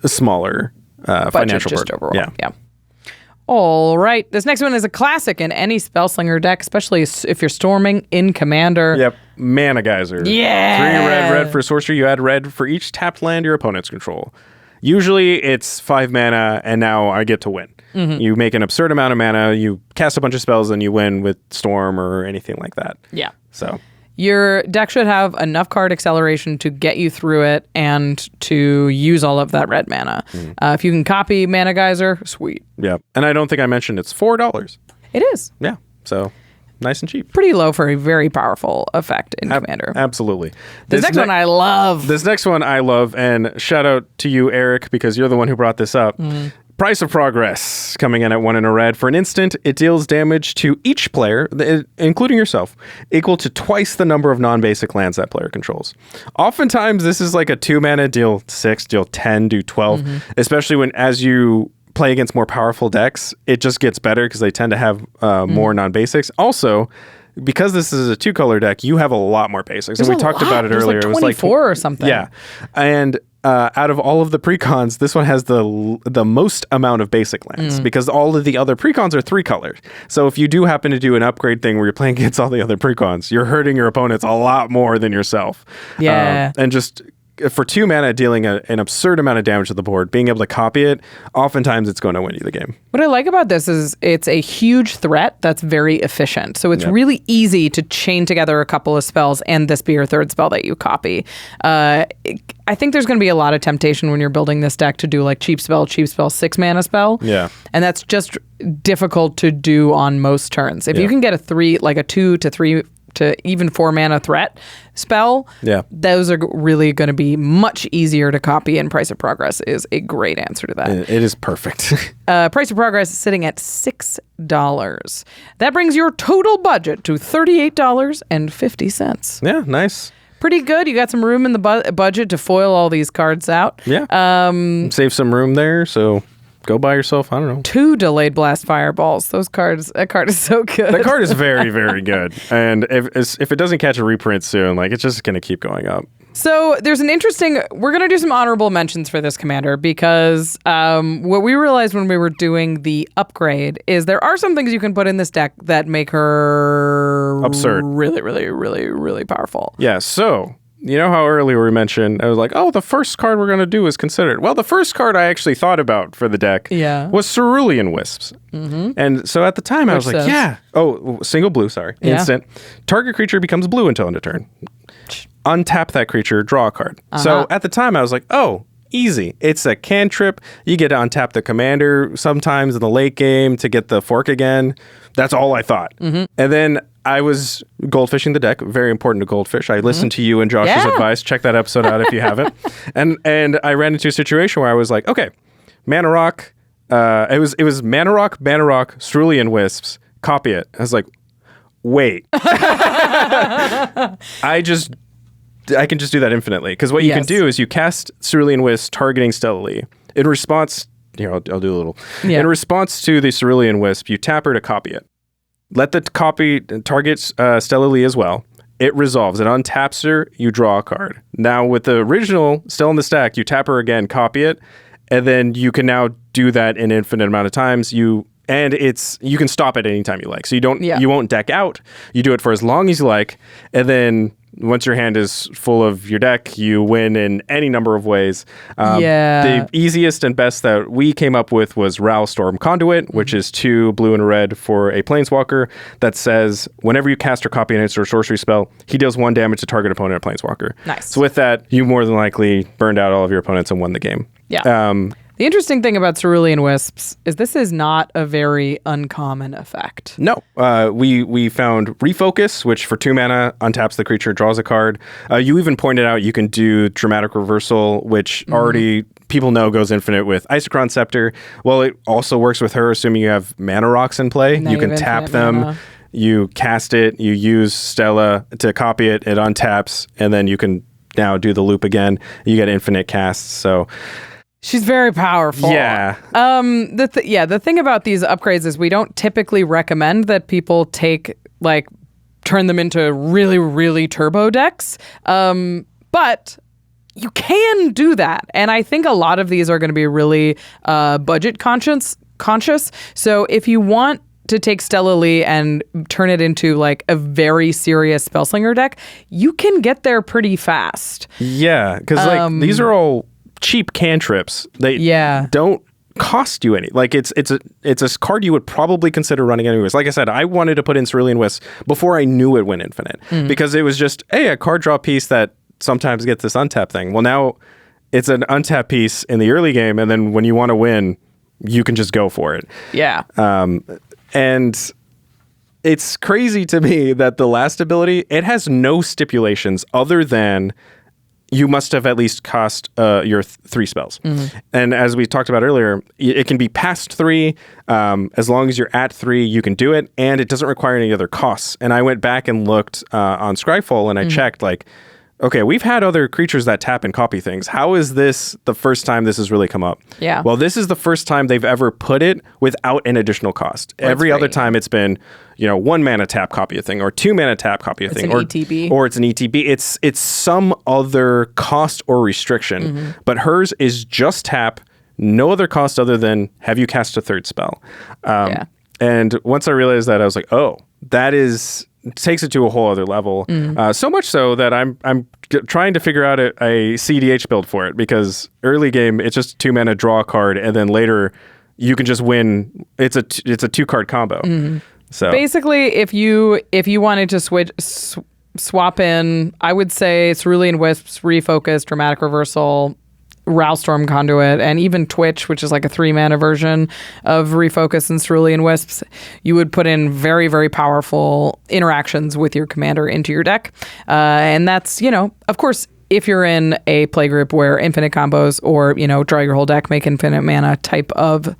smaller financial just burden. overall. Yeah. All right. This next one is a classic in any Spellslinger deck, especially if you're storming in Commander. Yep. Mana Geyser. Yeah. 3 red for sorcery. You add red for each tapped land your opponents control. Usually it's 5 mana, and now I get to win. You make an absurd amount of mana, you cast a bunch of spells, and you win with Storm or anything like that. Yeah. So your deck should have enough card acceleration to get you through it and to use all of that red mana. If you can copy Mana Geyser, sweet. yeah. And I don't think I mentioned it's $4. It is. Yeah. So nice and cheap. Pretty low for a very powerful effect in Commander. Absolutely. This next one I love. This next one I love, and shout out to you, Eric, because you're the one who brought this up. Price of Progress, coming in at 1 and a red. For an instant, it deals damage to each player, including yourself, equal to twice the number of non-basic lands that player controls. Oftentimes, this is like a 2 mana, deal 6, deal 10, do 12, especially when as you play against more powerful decks, it just gets better because they tend to have more non-basics. Also, because this is a 2-color deck, you have a lot more basics. And we talked about it earlier. Like 24 it was like or something. Yeah. And out of all of the precons, this one has the most amount of basic lands because all of the other precons are 3 colors. So if you do happen to do an upgrade thing where you're playing against all the other precons, you're hurting your opponents a lot more than yourself. Yeah. And just for 2 mana, dealing an absurd amount of damage to the board, being able to copy it, oftentimes it's going to win you the game. What I like about this is it's a huge threat that's very efficient. So it's really easy to chain together a couple of spells and this be your 3rd spell that you copy. I think there's going to be a lot of temptation when you're building this deck to do like cheap spell, 6 mana spell. Yeah. And that's just difficult to do on most turns. If you can get a 2 to 3 to even 4 mana threat spell, those are really going to be much easier to copy, and Price of Progress is a great answer to that. It is perfect. Price of Progress is sitting at $6. That brings your total budget to $38.50. Yeah, nice. Pretty good. You got some room in the budget to foil all these cards out. Yeah. Save some room there, so go buy yourself, I don't know, 2 Delayed Blast Fireballs. That card is so good. That card is very, very good. And if it doesn't catch a reprint soon, like it's just going to keep going up. So there's an interesting, we're going to do some honorable mentions for this commander because what we realized when we were doing the upgrade is there are some things you can put in this deck that make her absurd. Really, really, really, really powerful. Yeah, so you know how earlier we mentioned, I was like, oh, the first card we're going to do is considered. Well, the first card I actually thought about for the deck was Cerulean Wisps. And so at the time I was like, single blue, instant. Target creature becomes blue until end of turn. Untap that creature, draw a card. So at the time I was like, oh, easy. It's a cantrip. You get to untap the commander sometimes in the late game to get the fork again. That's all I thought. And then I was goldfishing the deck. Very important to goldfish. I listened to you and Josh's advice. Check that episode out if you haven't. And I ran into a situation where I was like, okay, Mana Rock. It was Mana Rock, Cerulean Wisps. Copy it. I was like, wait. I can just do that infinitely. Because what you can do is you cast Cerulean Wisp targeting stealthily. In response, here, I'll do a little. In response to the Cerulean Wisp, you tap her to copy it. Let the copy target stealthily as well. it resolves. It untaps her, you draw a card. Now with the original still in the stack, you tap her again, copy it, and then you can now do that an infinite amount of times. You can stop it anytime you like. So you won't deck out. You do it for as long as you like, and then once your hand is full of your deck, you win in any number of ways. The easiest and best that we came up with was Rowstorm Conduit, which is 2 blue and red for a Planeswalker that says whenever you cast or copy an instant or sorcery spell, he deals 1 damage to target opponent or Planeswalker. Nice. So with that, you more than likely burned out all of your opponents and won the game. Yeah. The interesting thing about Cerulean Wisps is this is not a very uncommon effect. No. We found Refocus, which for 2 mana untaps the creature, draws a card. You even pointed out you can do Dramatic Reversal, which already people know goes infinite with Isochron Scepter. Well, it also works with her, assuming you have Mana Rocks in play. You can tap them. Mana. You cast it. You use Stella to copy it. It untaps, and then you can now do the loop again. You get infinite casts. So she's very powerful. Yeah. The thing about these upgrades is we don't typically recommend that people turn them into really, really turbo decks. But you can do that. And I think a lot of these are going to be really budget conscious. So if you want to take Stella Lee and turn it into like a very serious Spellslinger deck, you can get there pretty fast. Yeah, because these are all cheap cantrips. They don't cost you any. Like it's a card you would probably consider running anyways. Like I said, I wanted to put in Cerulean Wisp before I knew it went infinite because it was just a card draw piece that sometimes gets this untap thing. Well, now it's an untap piece in the early game, and then when you want to win, you can just go for it. Yeah. And it's crazy to me that the last ability, it has no stipulations other than you must have at least cost your 3 spells. And as we talked about earlier, it can be past 3. As long as you're at 3, you can do it, and it doesn't require any other costs. And I went back and looked on Scryfall, and I checked, okay, we've had other creatures that tap and copy things. How is this the first time this has really come up? Yeah. Well, this is the first time they've ever put it without an additional cost. Every other time it's been, 1 mana tap, copy a thing, or 2 mana tap, copy a thing. Or ETB. Or it's an ETB. It's some other cost or restriction. But hers is just tap, no other cost other than have you cast a 3rd spell. And once I realized that, I was like, oh, that takes it to a whole other level. So much so that I'm trying to figure out a CDH build for it, because early game it's just 2 mana, draw a card, and then later you can just win. It's a 2-card combo. So basically, if you wanted to swap in, I would say Cerulean Wisps, Refocus, Dramatic Reversal, Rowstorm Conduit, and even Twitch, which is like a 3-mana version of Refocus and Cerulean Wisps, you would put in very, very powerful interactions with your commander into your deck. And that's, of course, if you're in a playgroup where infinite combos or, draw your whole deck, make infinite mana type of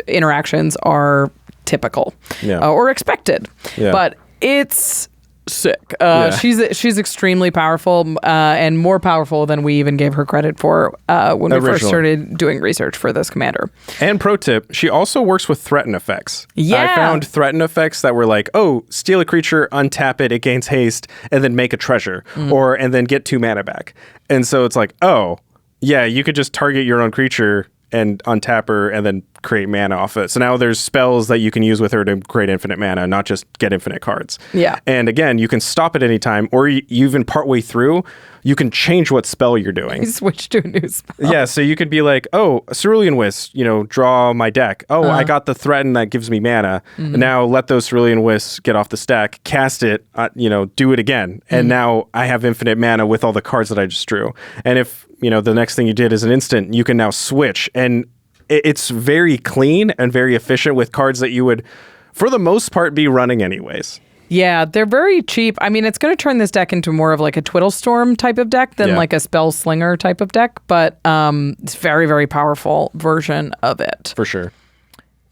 interactions are typical or expected. Yeah. But it's sick. She's extremely powerful and more powerful than we even gave her credit for when we first started doing research for this commander. And pro tip, she also works with threaten effects. Yeah. I found threaten effects that were like, steal a creature, untap it, it gains haste, and then make a treasure, and then get 2 mana back. And so it's like, you could just target your own creature and untap her and then create mana off it. So now there's spells that you can use with her to create infinite mana, not just get infinite cards. Yeah. And again, you can stop at any time, or you even partway through, you can change what spell you're doing. You switch to a new spell. Yeah, so you could be like, Cerulean Wisp, draw my deck. I got the threaten that gives me mana. Now let those Cerulean Wisps get off the stack, cast it, do it again. And now I have infinite mana with all the cards that I just drew. And if, the next thing you did is an instant, you can now switch. And it's very clean and very efficient with cards that you would, for the most part, be running anyways. Yeah, they're very cheap. I mean, it's going to turn this deck into more of like a Twiddlestorm type of deck than like a Spell Slinger type of deck, but it's very, very powerful version of it. For sure.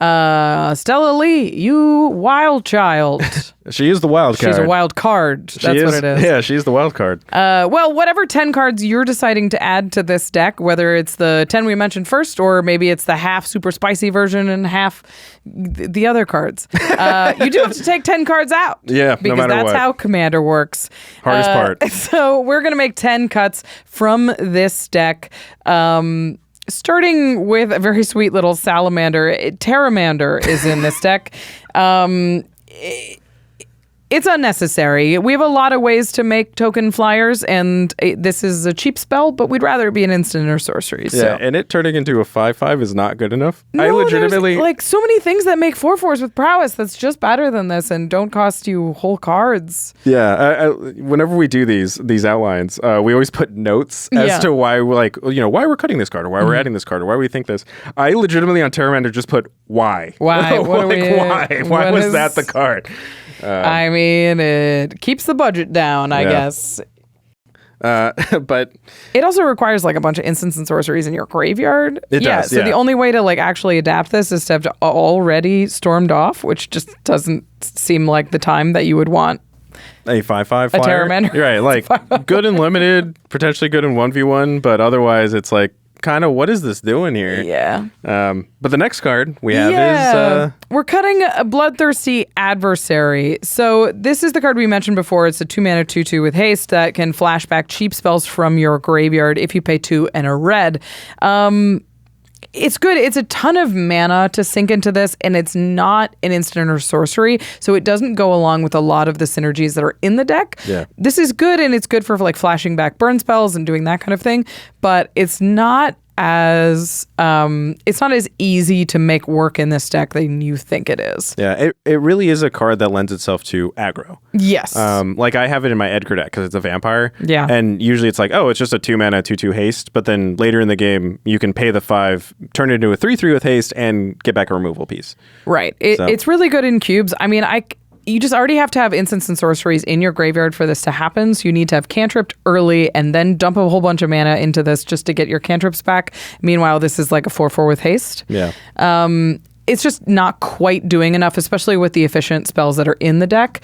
Stella Lee, you wild child. She is the wild card. She's a wild card. That's what it is. Yeah, she's the wild card. Well, whatever 10 cards you're deciding to add to this deck, whether it's the 10 we mentioned first, or maybe it's the half super spicy version and half the other cards, you do have to take 10 cards out. Yeah, because no matter that's what. how Commander works. Hardest part. So we're going to make 10 cuts from this deck. Starting with a very sweet little salamander. Terramander is in this deck. It's unnecessary. We have a lot of ways to make token flyers, and this is a cheap spell, but we'd rather it be an instant or sorcery. Yeah, and it turning into a 5/5 is not good enough. No, I legitimately there's, like, so many things that make 4/4s with prowess that's just better than this and don't cost you whole cards. Yeah, whenever we do these outlines, we always put notes as to why we're like, why we're cutting this card or why we're adding this card or why we think this. I legitimately on Terramander just put why. Why? What why? Why was that the card? I mean, it keeps the budget down, I guess. But it also requires like a bunch of instants and sorceries in your graveyard. It does, So the only way to like actually adapt this is to have to already stormed off, which just doesn't seem like the time that you would want. A 5/5 A flyer. Terramander. You're right, like good and limited, potentially good in 1v1, but otherwise it's like kind of what is this doing here? Yeah. But the next card we have is we're cutting a Bloodthirsty Adversary. So this is the card we mentioned before. It's a 2-mana 2/2 with haste that can flash back cheap spells from your graveyard if you pay 2 and a red. It's good. It's a ton of mana to sink into this, and it's not an instant or sorcery, so it doesn't go along with a lot of the synergies that are in the deck. Yeah. This is good, and it's good for like flashing back burn spells and doing that kind of thing, but it's not as easy to make work in this deck than you think it is. Yeah, it really is a card that lends itself to aggro. Yes. Like I have it in my Edgar deck because it's a vampire. Yeah. And usually it's like, oh, it's just a 2-mana 2/2 haste, but then later in the game you can pay the 5, turn it into a 3/3 with haste, and get back a removal piece. Right. It's really good in cubes. I mean, you just already have to have instants and sorceries in your graveyard for this to happen. So you need to have cantripped early and then dump a whole bunch of mana into this just to get your cantrips back. Meanwhile, this is like a 4/4 with haste. Yeah. It's just not quite doing enough, especially with the efficient spells that are in the deck.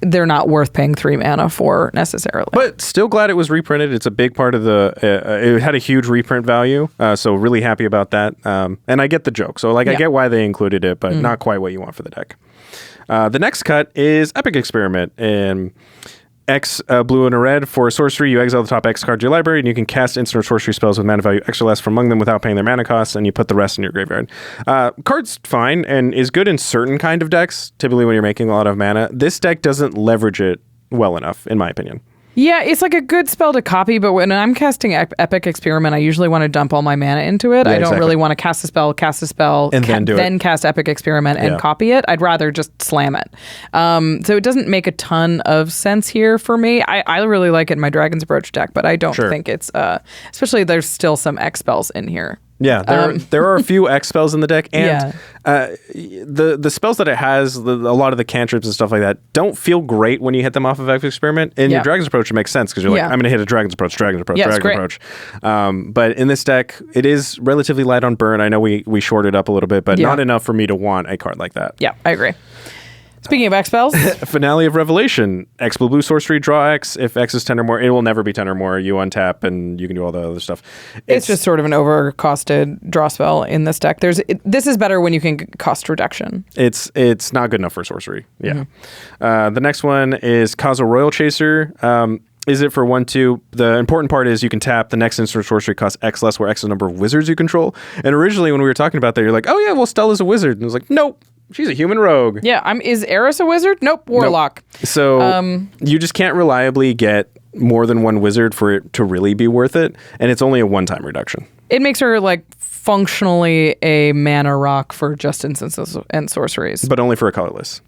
They're not worth paying 3 mana for necessarily. But still glad it was reprinted. It's a big part of it had a huge reprint value. So really happy about that. And I get the joke. So like I get why they included it, but not quite what you want for the deck. The next cut is Epic Experiment. And X blue and a red. For a sorcery, you exile the top X card to your library, and you can cast instant or sorcery spells with mana value X or less from among them without paying their mana costs, and you put the rest in your graveyard. Card's fine and is good in certain kind of decks, typically when you're making a lot of mana. This deck doesn't leverage it well enough, in my opinion. Yeah, it's like a good spell to copy, but when I'm casting Epic Experiment, I usually want to dump all my mana into it. I don't really want to cast a spell, and then cast Epic Experiment and copy it. I'd rather just slam it. So it doesn't make a ton of sense here for me. I really like it in my Dragon's Approach deck, but I don't think it's, especially there's still some X spells in here. Yeah, there are a few X spells in the deck, and the spells that it has, a lot of the cantrips and stuff like that, don't feel great when you hit them off of Epic Experiment. In your Dragon's Approach, it makes sense because you're like, I'm going to hit a Dragon's Approach. But in this deck, it is relatively light on burn. I know we shorted up a little bit, but not enough for me to want a card like that. Yeah, I agree. Speaking of X spells, Finale of Revelation. X blue sorcery, draw X. If X is 10 or more, it will never be 10 or more. You untap and you can do all the other stuff. It's just sort of an overcosted draw spell in this deck. This is better when you can cost reduction. It's not good enough for sorcery. Yeah. The next one is Kazo Royal Chaser. Is it for 1/2? The important part is you can tap. The next instant sorcery costs X less, where X is the number of wizards you control. And originally when we were talking about that, you're like, oh yeah, well Stella's a wizard. And I was like, nope. She's a human rogue. Yeah, is Eris a wizard? Nope, warlock. Nope. So you just can't reliably get more than one wizard for it to really be worth it, and it's only a one-time reduction. It makes her like functionally a mana rock for just instances and sorceries. But only for a colorless.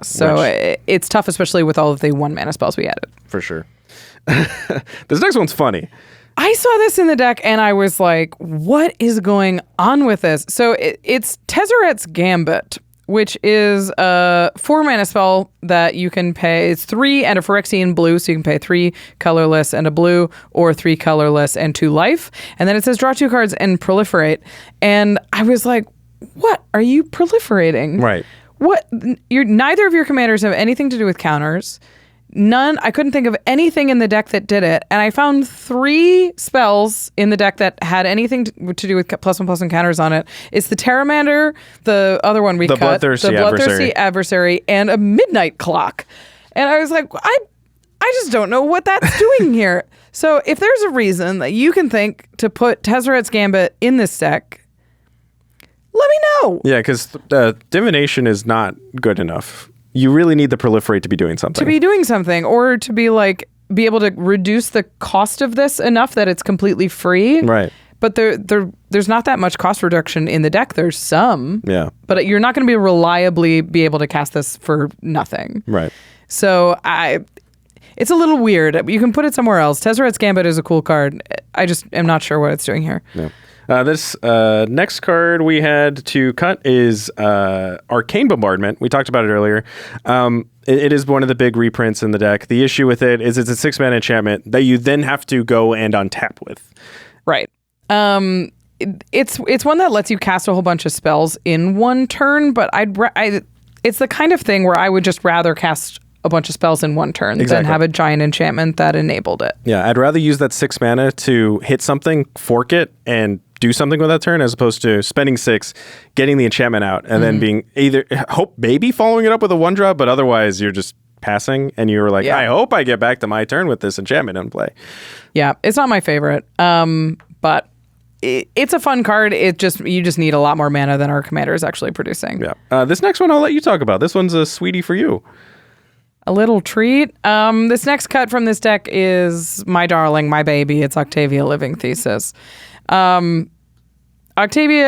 So it's tough, especially with all of the 1-mana spells we added. For sure. This next one's funny. I saw this in the deck and I was like, what is going on with this? So it's Tezzeret's Gambit, which is a 4-mana spell that you can pay. It's 3 and a Phyrexian blue, so you can pay 3 colorless and a blue, or 3 colorless and 2 life. And then it says draw 2 cards and proliferate. And I was like, what are you proliferating? Right. What? Neither of your commanders have anything to do with counters. None. I couldn't think of anything in the deck that did it. And I found 3 spells in the deck that had anything to do with +1/+1 counters on it. It's the Terramander, the other one we cut, Bloodthirsty the Bloodthirsty Adversary, and a Midnight Clock. And I was like, I just don't know what that's doing here. So if there's a reason that you can think to put Tezzeret's Gambit in this deck, let me know. Yeah, because divination is not good enough. You really need the proliferate to be doing something. Or to be able to reduce the cost of this enough that it's completely free. Right. But there's not that much cost reduction in the deck. There's some. Yeah. But you're not going to be reliably be able to cast this for nothing. Right. So it's a little weird. You can put it somewhere else. Tezzeret's Gambit is a cool card. I just am not sure what it's doing here. Yeah. This next card we had to cut is Arcane Bombardment. We talked about it earlier. It is one of the big reprints in the deck. The issue with it is it's a 6-mana enchantment that you then have to go and untap with. Right. It's one that lets you cast a whole bunch of spells in one turn, but it's the kind of thing where I would just rather cast a bunch of spells in one turn than have a giant enchantment that enabled it. Yeah, I'd rather use that 6 mana to hit something, fork it, and do something with that turn as opposed to spending 6, getting the enchantment out, and then being either maybe following it up with a 1-drop, but otherwise you're just passing and you're like, I hope I get back to my turn with this enchantment in play. Yeah, it's not my favorite, but it's a fun card. You just need a lot more mana than our commander is actually producing. Yeah. This next one I'll let you talk about. This one's a sweetie for you. A little treat. This next cut from this deck is my darling, my baby. It's Octavia Living Thesis. Octavia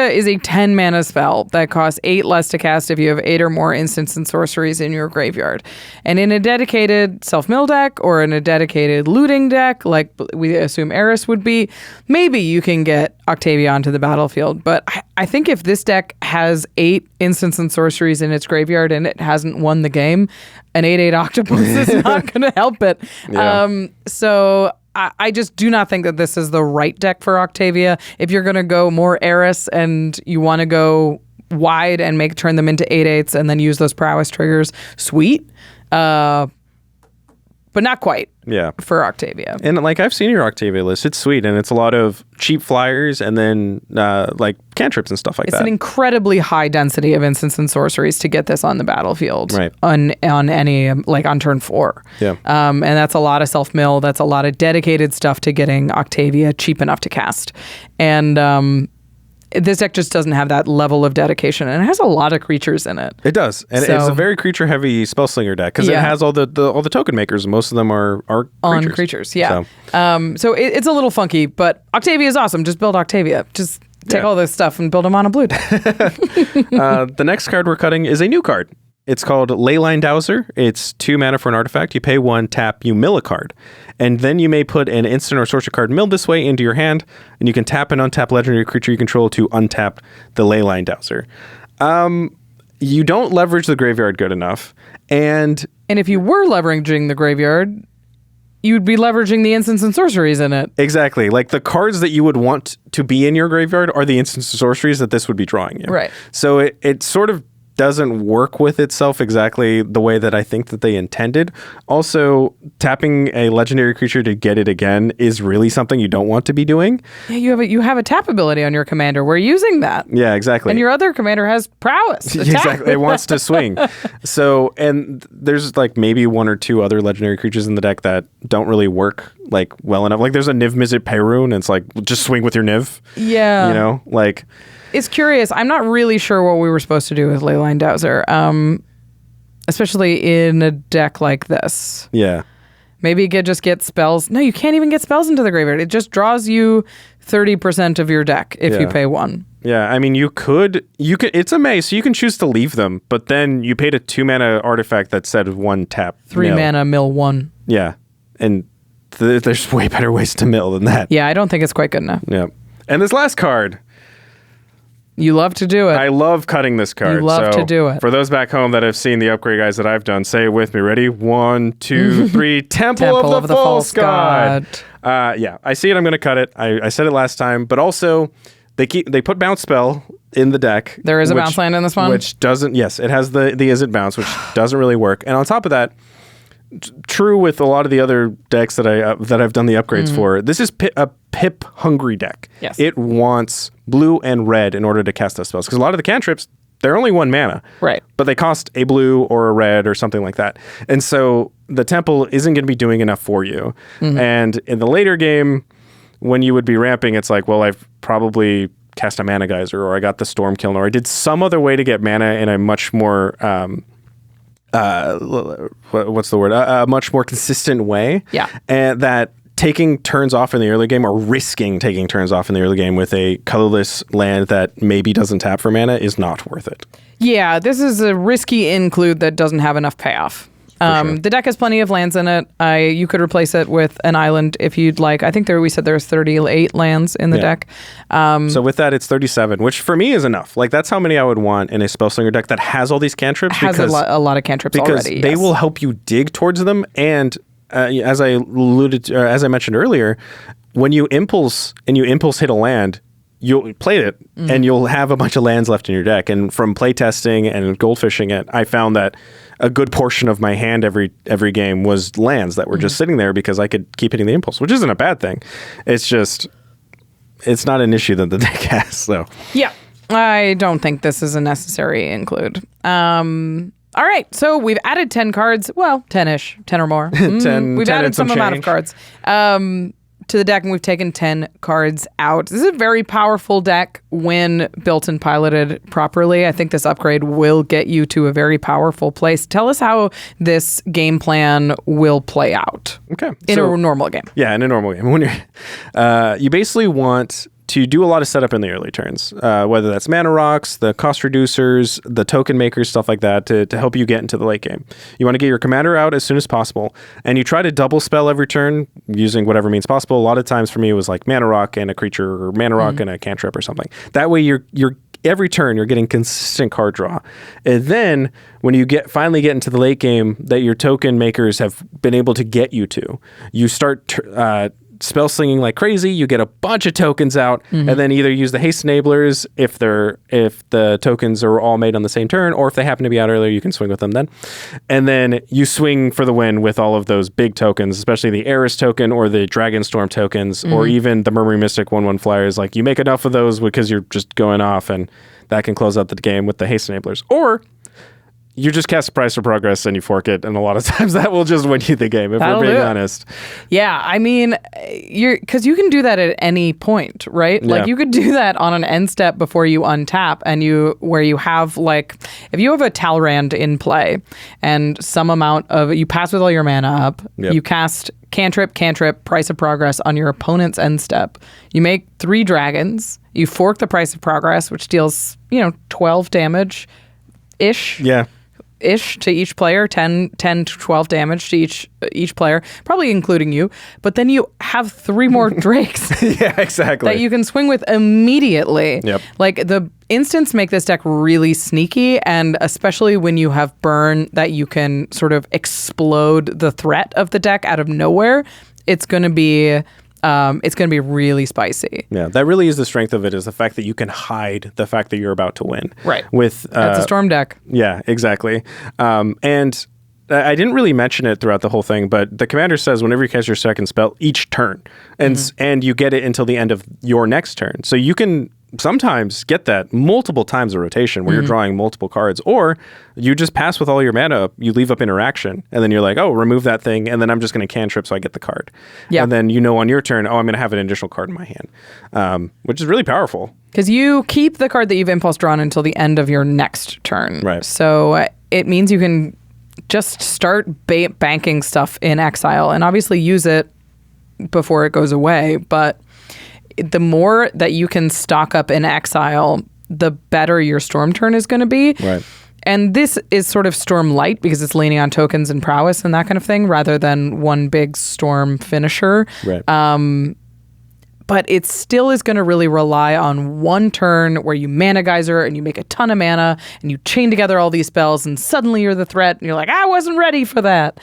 is a 10-mana spell that costs 8 less to cast if you have 8 or more instants and sorceries in your graveyard. And in a dedicated self-mill deck or in a dedicated looting deck, like we assume Eris would be, maybe you can get Octavia onto the battlefield. But I think if this deck has 8 instants and sorceries in its graveyard and it hasn't won the game, an 8/8 octopus is not going to help it. Yeah. So I just do not think that this is the right deck for Octavia. If you're going to go more Eris and you want to go wide and turn them into 8/8s and then use those prowess triggers, sweet. But not quite for Octavia. And I've seen your Octavia list. It's sweet, and it's a lot of cheap flyers and then cantrips and stuff like that. It's an incredibly high density of instants and sorceries to get this on the battlefield. Right. On any on turn 4. Yeah. And that's a lot of self-mill. That's a lot of dedicated stuff to getting Octavia cheap enough to cast. And this deck just doesn't have that level of dedication, and it has a lot of creatures in it. It does, and it's a very creature-heavy Spellslinger deck because it has all the token makers. Most of them are creatures. On creatures, yeah. So it's a little funky, but Octavia is awesome. Just build Octavia. Just take all this stuff and build them on a blue deck. The next card we're cutting is a new card. It's called Leyline Dowser. It's 2 mana for an artifact. You pay 1, tap, you mill a card. And then you may put an instant or sorcery card milled this way into your hand, and you can tap and untap legendary creature you control to untap the Leyline Dowser. You don't leverage the graveyard good enough. And if you were leveraging the graveyard, you'd be leveraging the instants and sorceries in it. Exactly. Like the cards that you would want to be in your graveyard are the instants and sorceries that this would be drawing you. Right. So it sort of doesn't work with itself exactly the way that I think that they intended. Also, tapping a legendary creature to get it again is really something you don't want to be doing. Yeah, you have a tap ability on your commander. We're using that. Yeah, exactly. And your other commander has prowess. Exactly. It wants to swing. So, and there's maybe 1 or 2 other legendary creatures in the deck that don't really work well enough. There's a Niv Mizzet Perun, and it's just swing with your Niv. Yeah. It's curious. I'm not really sure what we were supposed to do with Leyline Dowser, especially in a deck like this. Yeah. Maybe you could just get spells. No, you can't even get spells into the graveyard. It just draws you 30% of your deck if you pay 1. Yeah, I mean, you could, it's a maze, so you can choose to leave them, but then you paid a 2 mana artifact that said 1 tap. 3 mana, mill 1. Yeah. And there's way better ways to mill than that. Yeah, I don't think it's quite good enough. Yeah. And this last card. You love to do it. I love cutting this card. You love to do it. For those back home that have seen the upgrade guys that I've done, say it with me. Ready? 1, 2, 3. Temple of the False God. Yeah, I see it. I'm going to cut it. I said it last time, but also they put bounce spell in the deck. There is a bounce land in this one? Which doesn't, yes, it has the is it bounce, which doesn't really work. And on top of that, true with a lot of the other decks that I've done the upgrades for, this is a pip hungry deck. Yes. It wants blue and red in order to cast those spells. Because a lot of the cantrips, they're only 1 mana. Right. But they cost a blue or a red or something like that. And so the temple isn't going to be doing enough for you. And in the later game, when you would be ramping, it's like, well, I've probably cast a mana geyser, or I got the storm kiln, or I did some other way to get mana in a much more what's the word? A much more consistent way. Yeah. And that taking turns off in the early game, or risking taking turns off in the early game with a colorless land that maybe doesn't tap for mana is not worth it. Yeah, this is a risky include that doesn't have enough payoff. Sure. The deck has plenty of lands in it. You could replace it with an island if you'd like. I think we said there's 38 lands in the deck. So with that, it's 37, which for me is enough. Like, that's how many I would want in a Spellslinger deck that has all these cantrips. Has a lot of cantrips because already. They will help you dig towards them. And as I mentioned earlier, when you impulse hit a land, you'll play it and you'll have a bunch of lands left in your deck. And from playtesting and goldfishing it, I found that a good portion of my hand every game was lands that were just sitting there because I could keep hitting the impulse, which isn't a bad thing. It's just, it's not an issue that the deck has. So yeah, I don't think this is a necessary include. All right, so we've added 10 cards. Well, 10-ish, 10 or more. 10. We've 10 added and some amount of change. cards to the deck, and we've taken 10 cards out. This is a very powerful deck when built and piloted properly. I think this upgrade will get you to a very powerful place. Tell us how this game plan will play out. Okay. In a normal game. Yeah, in a normal game. When you basically want to do a lot of setup in the early turns, whether that's mana rocks, the cost reducers, the token makers, stuff like that, to help you get into the late game. You want to get your commander out as soon as possible, and you try to double spell every turn using whatever means possible. A lot of times for me it was like mana rock and a creature, or mana rock and a cantrip or something. That way you're every turn you're getting consistent card draw. And then when you finally get into the late game that your token makers have been able to get you to, you start spell slinging like crazy. You get a bunch of tokens out, and then either use the haste enablers if the tokens are all made on the same turn, or if they happen to be out earlier, you can swing with them then. And then you swing for the win with all of those big tokens, especially the Eris token or the Dragonstorm tokens, or even the Murmuring Mystic 1/1 flyers. Like, you make enough of those because you're just going off, and that can close out the game with the haste enablers. Or you just cast Price for Progress and you fork it, and a lot of times that will just win you the game, if we're being honest. Yeah, I mean, because you can do that at any point, right? Yeah. Like, you could do that on an end step before you untap, and where you have, like, if you have a Talrand in play and some amount of, you pass with all your mana up, you cast cantrip, Price of Progress on your opponent's end step. You make 3 dragons, you fork the Price of Progress, which deals, 12 damage-ish. Yeah. To each player, 10 to 12 damage to each player, probably including you. But then you have 3 more drakes. Yeah, exactly. That you can swing with immediately. Yep. Like, the instants make this deck really sneaky, and especially when you have burn that you can sort of explode the threat of the deck out of nowhere, it's going to be really spicy. Yeah, that really is the strength of it, is the fact that you can hide the fact that you're about to win. Right. With That's a storm deck. Yeah, exactly. And I didn't really mention it throughout the whole thing, but the commander says whenever you cast your second spell each turn, and you get it until the end of your next turn. So you can sometimes get that multiple times a rotation where you're drawing multiple cards, or you just pass with all your mana up, you leave up interaction, and then you're like, oh, remove that thing, and then I'm just going to cantrip so I get the card. Yeah. And then on your turn, I'm going to have an additional card in my hand, which is really powerful. Because you keep the card that you've impulse drawn until the end of your next turn. Right. So it means you can just start banking stuff in exile, and obviously use it before it goes away, but the more that you can stock up in exile, the better your storm turn is going to be. Right. And this is sort of storm light because it's leaning on tokens and prowess and that kind of thing, rather than one big storm finisher. Right. But it still is going to really rely on one turn where you mana geyser and you make a ton of mana and you chain together all these spells, and suddenly you're the threat and you're like, I wasn't ready for that.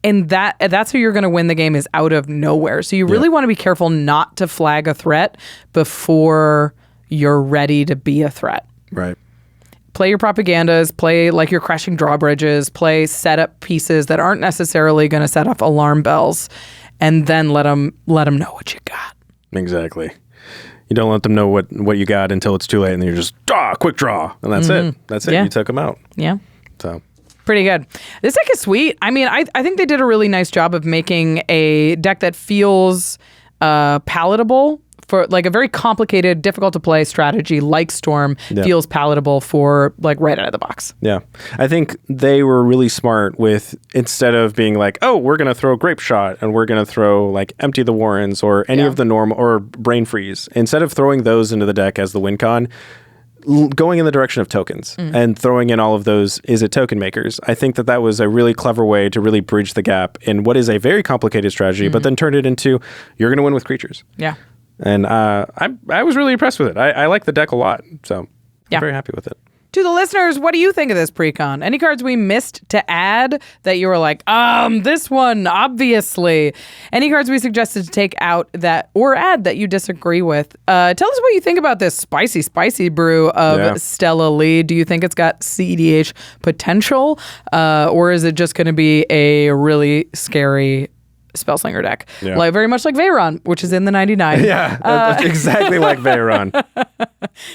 And that's how you're going to win the game, is out of nowhere. So you really want to be careful not to flag a threat before you're ready to be a threat. Right. Play your propagandas, play like you're crashing drawbridges, play setup pieces that aren't necessarily going to set off alarm bells, and then let them know what you got. Exactly. You don't let them know what you got until it's too late, and then you're just quick draw, and that's it. That's it. Yeah. You took them out. Yeah. So pretty good. This deck is sweet. I mean, I think they did a really nice job of making a deck that feels palatable for like a very complicated, difficult to play strategy like Storm feels palatable for like right out of the box. Yeah. I think they were really smart with, instead of being like, oh, we're going to throw Grape Shot and we're going to throw like Empty the Warrens or any of the normal or Brain Freeze, instead of throwing those into the deck as the win con, going in the direction of tokens and throwing in all of those is it token makers. I think that was a really clever way to really bridge the gap in what is a very complicated strategy, but then turn it into you're going to win with creatures. Yeah. And I was really impressed with it. I like the deck a lot, so I'm very happy with it. To the listeners, what do you think of this Precon? Any cards we missed to add that you were like, this one, obviously. Any cards we suggested to take out that or add that you disagree with? Tell us what you think about this spicy brew of Stella Lee. Do you think it's got CEDH potential? Or is it just going to be a really scary Spellslinger deck? Like very much like Veyron, which is in the 99. Yeah, that's exactly like Veyron.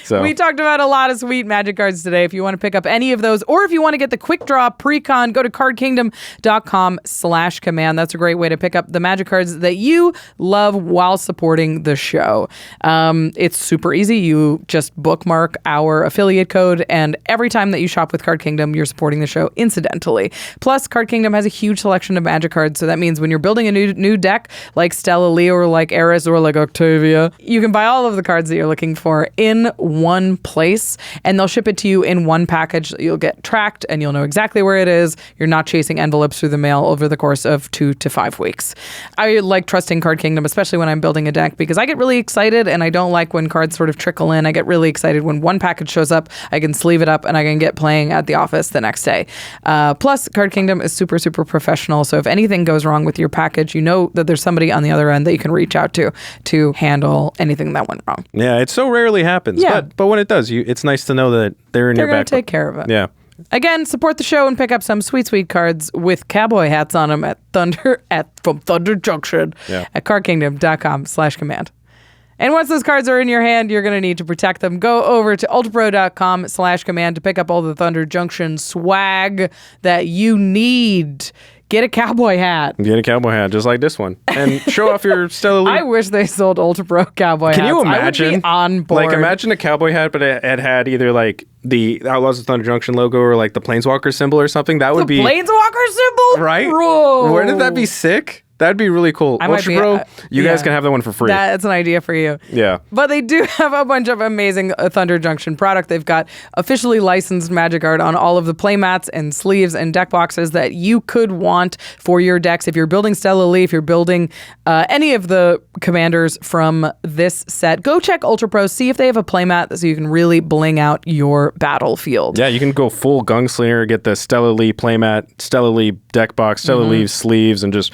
So we talked about a lot of sweet Magic cards today. If you want to pick up any of those, or if you want to get the quick draw Precon, go to cardkingdom.com/command. That's a great way to pick up the Magic cards that you love while supporting the show. It's super easy. You just bookmark our affiliate code, and every time that you shop with Card Kingdom, you're supporting the show incidentally. Plus, Card Kingdom has a huge selection of Magic cards, so that means when you're building a new deck like Stella Lee or like Eris or like Octavia, you can buy all of the cards that you're looking for in one place, and they'll ship it to you in one package. You'll get tracked and you'll know exactly where it is. You're not chasing envelopes through the mail over the course of 2 to 5 weeks. I like trusting Card Kingdom, especially when I'm building a deck, because I get really excited and I don't like when cards sort of trickle in. I get really excited when one package shows up, I can sleeve it up and I can get playing at the office the next day. Plus, Card Kingdom is super, super professional. So if anything goes wrong with your package, you know that there's somebody on the other end that you can reach out to handle anything that went wrong. Yeah, it so rarely happens. Yeah. But when it does, it's nice to know that they're in your back. They're going to take care of it. Yeah. Again, support the show and pick up some sweet, sweet cards with cowboy hats on them from Thunder Junction at cardkingdom.com/command. And once those cards are in your hand, you're going to need to protect them. Go over to ultrapro.com/command to pick up all the Thunder Junction swag that you need. Get a cowboy hat. Get a cowboy hat, just like this one. And show off your Stella Lee. I wish they sold Ultra Pro cowboy hats. Can you imagine? I would be on board. Like, imagine a cowboy hat, but it had either, like, the Outlaws of Thunder Junction logo or, like, the Planeswalker symbol or something. That would be... Planeswalker symbol? Right? Bro. Wouldn't that be sick? That'd be really cool. Ultra Pro, you guys can have that one for free. That's an idea for you. Yeah. But they do have a bunch of amazing Thunder Junction product. They've got officially licensed Magic art on all of the playmats and sleeves and deck boxes that you could want for your decks. If you're building Stella Lee, if you're building any of the commanders from this set, go check Ultra Pro, see if they have a playmat so you can really bling out your battlefield. Yeah, you can go full gunslinger, get the Stella Lee playmat, Stella Lee deck box, Stella Lee sleeves, and just...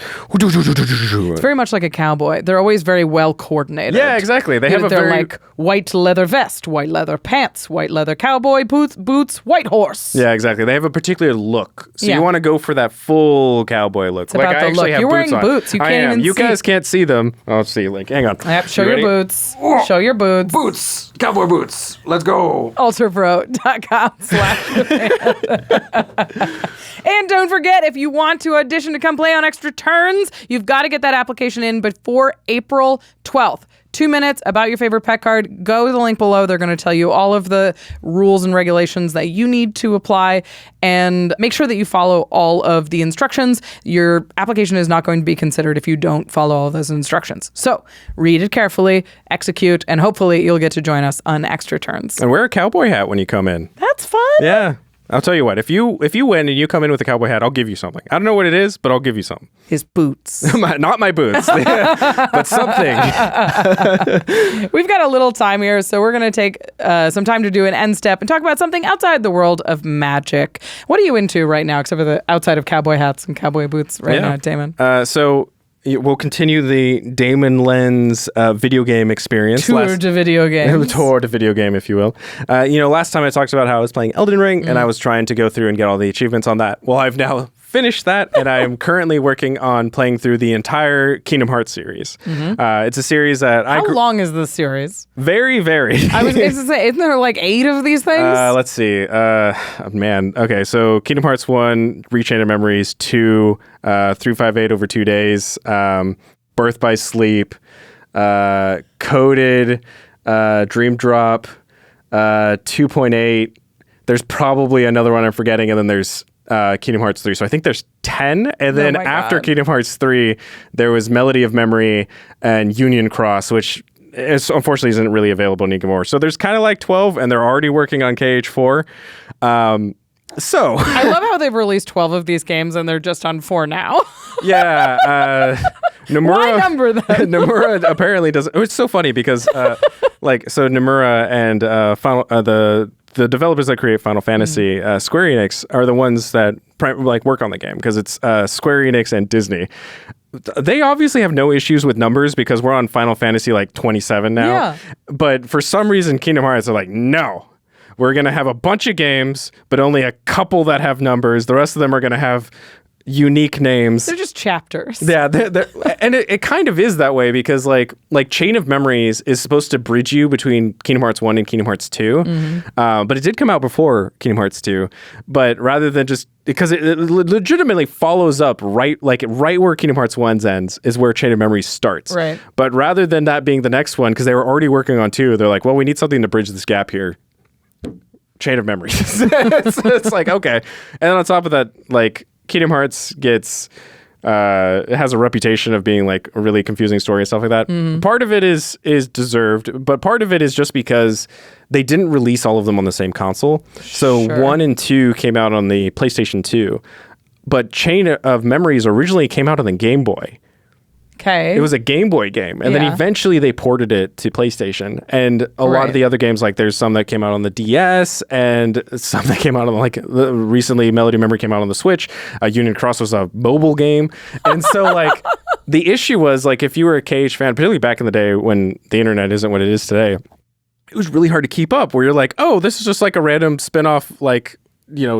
It's very much like a cowboy. They're always very well coordinated. Yeah, exactly. They're like white leather vest, white leather pants, white leather cowboy boots, white horse. Yeah, exactly. They have a particular look. So you want to go for that full cowboy look. It's about the look. You're wearing boots. You can't even see. You guys can't see them. Oh, let's see. Like, hang on. Yep, show your boots. Show your boots. Boots. Cowboy boots. Let's go. ultrapro.com/command. And don't forget, if you want to audition to come play on Extra Turns, you've got to get that application in before April 12th. 2 minutes about your favorite pet card. Go to the link below. They're going to tell you all of the rules and regulations that you need to apply, and make sure that you follow all of the instructions. Your application is not going to be considered if you don't follow all of those instructions. So read it carefully, execute, and hopefully you'll get to join us on Extra Turns. And wear a cowboy hat when you come in. That's fun. Yeah. I'll tell you what, if you win and you come in with a cowboy hat, I'll give you something. I don't know what it is, but I'll give you something. His boots. Not my boots, but something. We've got a little time here, so we're going to take some time to do an end step and talk about something outside the world of Magic. What are you into right now, except for the outside of cowboy hats and cowboy boots right now, Damen? So we'll continue the Damen Lens video game experience. Tour to video games. Tour to video game, if you will. Last time I talked about how I was playing Elden Ring, and I was trying to go through and get all the achievements on that. Well, I've now finished that, and I am currently working on playing through the entire Kingdom Hearts series. It's a series that How long is this series? Very, very. I was going to say, isn't there like 8 of these things? Let's see. Okay, so Kingdom Hearts 1, Rechain of Memories, 2, 358 over 2 days, Birth by Sleep, Coded, Dream Drop, 2.8. There's probably another one I'm forgetting, and then there's Kingdom Hearts 3. So I think there's 10. And then after Kingdom Hearts 3, there was Melody of Memory and Union Cross, which unfortunately isn't really available anymore. So there's kind of like 12, and they're already working on KH4. So I love how they've released 12 of these games, and they're just on 4 now. Yeah. Nomura, Why number them? Nomura apparently doesn't. It's so funny because Nomura and the developers that create Final Fantasy, Square Enix, are the ones that work on the game, because it's Square Enix and Disney. They obviously have no issues with numbers because we're on Final Fantasy 27 now. Yeah. But for some reason, Kingdom Hearts are like, no, we're going to have a bunch of games, but only a couple that have numbers. The rest of them are going to have unique names. They're just chapters. Yeah, and it kind of is that way because like Chain of Memories is supposed to bridge you between Kingdom Hearts 1 and Kingdom Hearts 2, but it did come out before Kingdom Hearts 2. But rather than just because it legitimately follows up right where Kingdom Hearts 1 ends is where Chain of Memories starts. Right. But rather than that being the next one, because they were already working on 2, they're like, well, we need something to bridge this gap here. Chain of Memories. it's like, okay. And then on top of that, Kingdom Hearts gets it has a reputation of being a really confusing story and stuff like that. Part of it is deserved, but part of it is just because they didn't release all of them on the same console. So 1 and 2 came out on the PlayStation 2, but Chain of Memories originally came out on the Game Boy. Okay. It was a Game Boy game. And then eventually they ported it to PlayStation. And a lot of the other games, there's some that came out on the DS and some that came out on recently Melody of Memory came out on the Switch. Union Cross was a mobile game. And so the issue was if you were a KH fan, particularly back in the day when the internet isn't what it is today, it was really hard to keep up where you're like, oh, this is just a random spin-off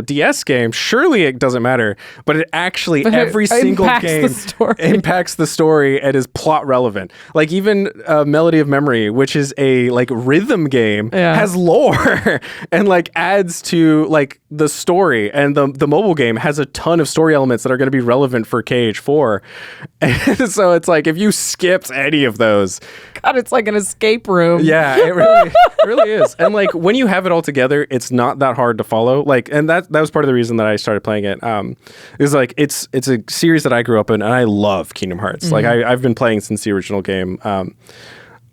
DS game, surely it doesn't matter, but it actually every single game impacts the story and is plot relevant. Even Melody of Memory, which is a rhythm game, has lore and adds to the story, and the mobile game has a ton of story elements that are going to be relevant for KH4. And so it's if you skipped any of those, God, it's like an escape room. Yeah, it really is. And when you have it all together, it's not that hard to follow. And that was part of the reason that I started playing it. It's a series that I grew up in, and I love Kingdom Hearts. I've been playing since the original game.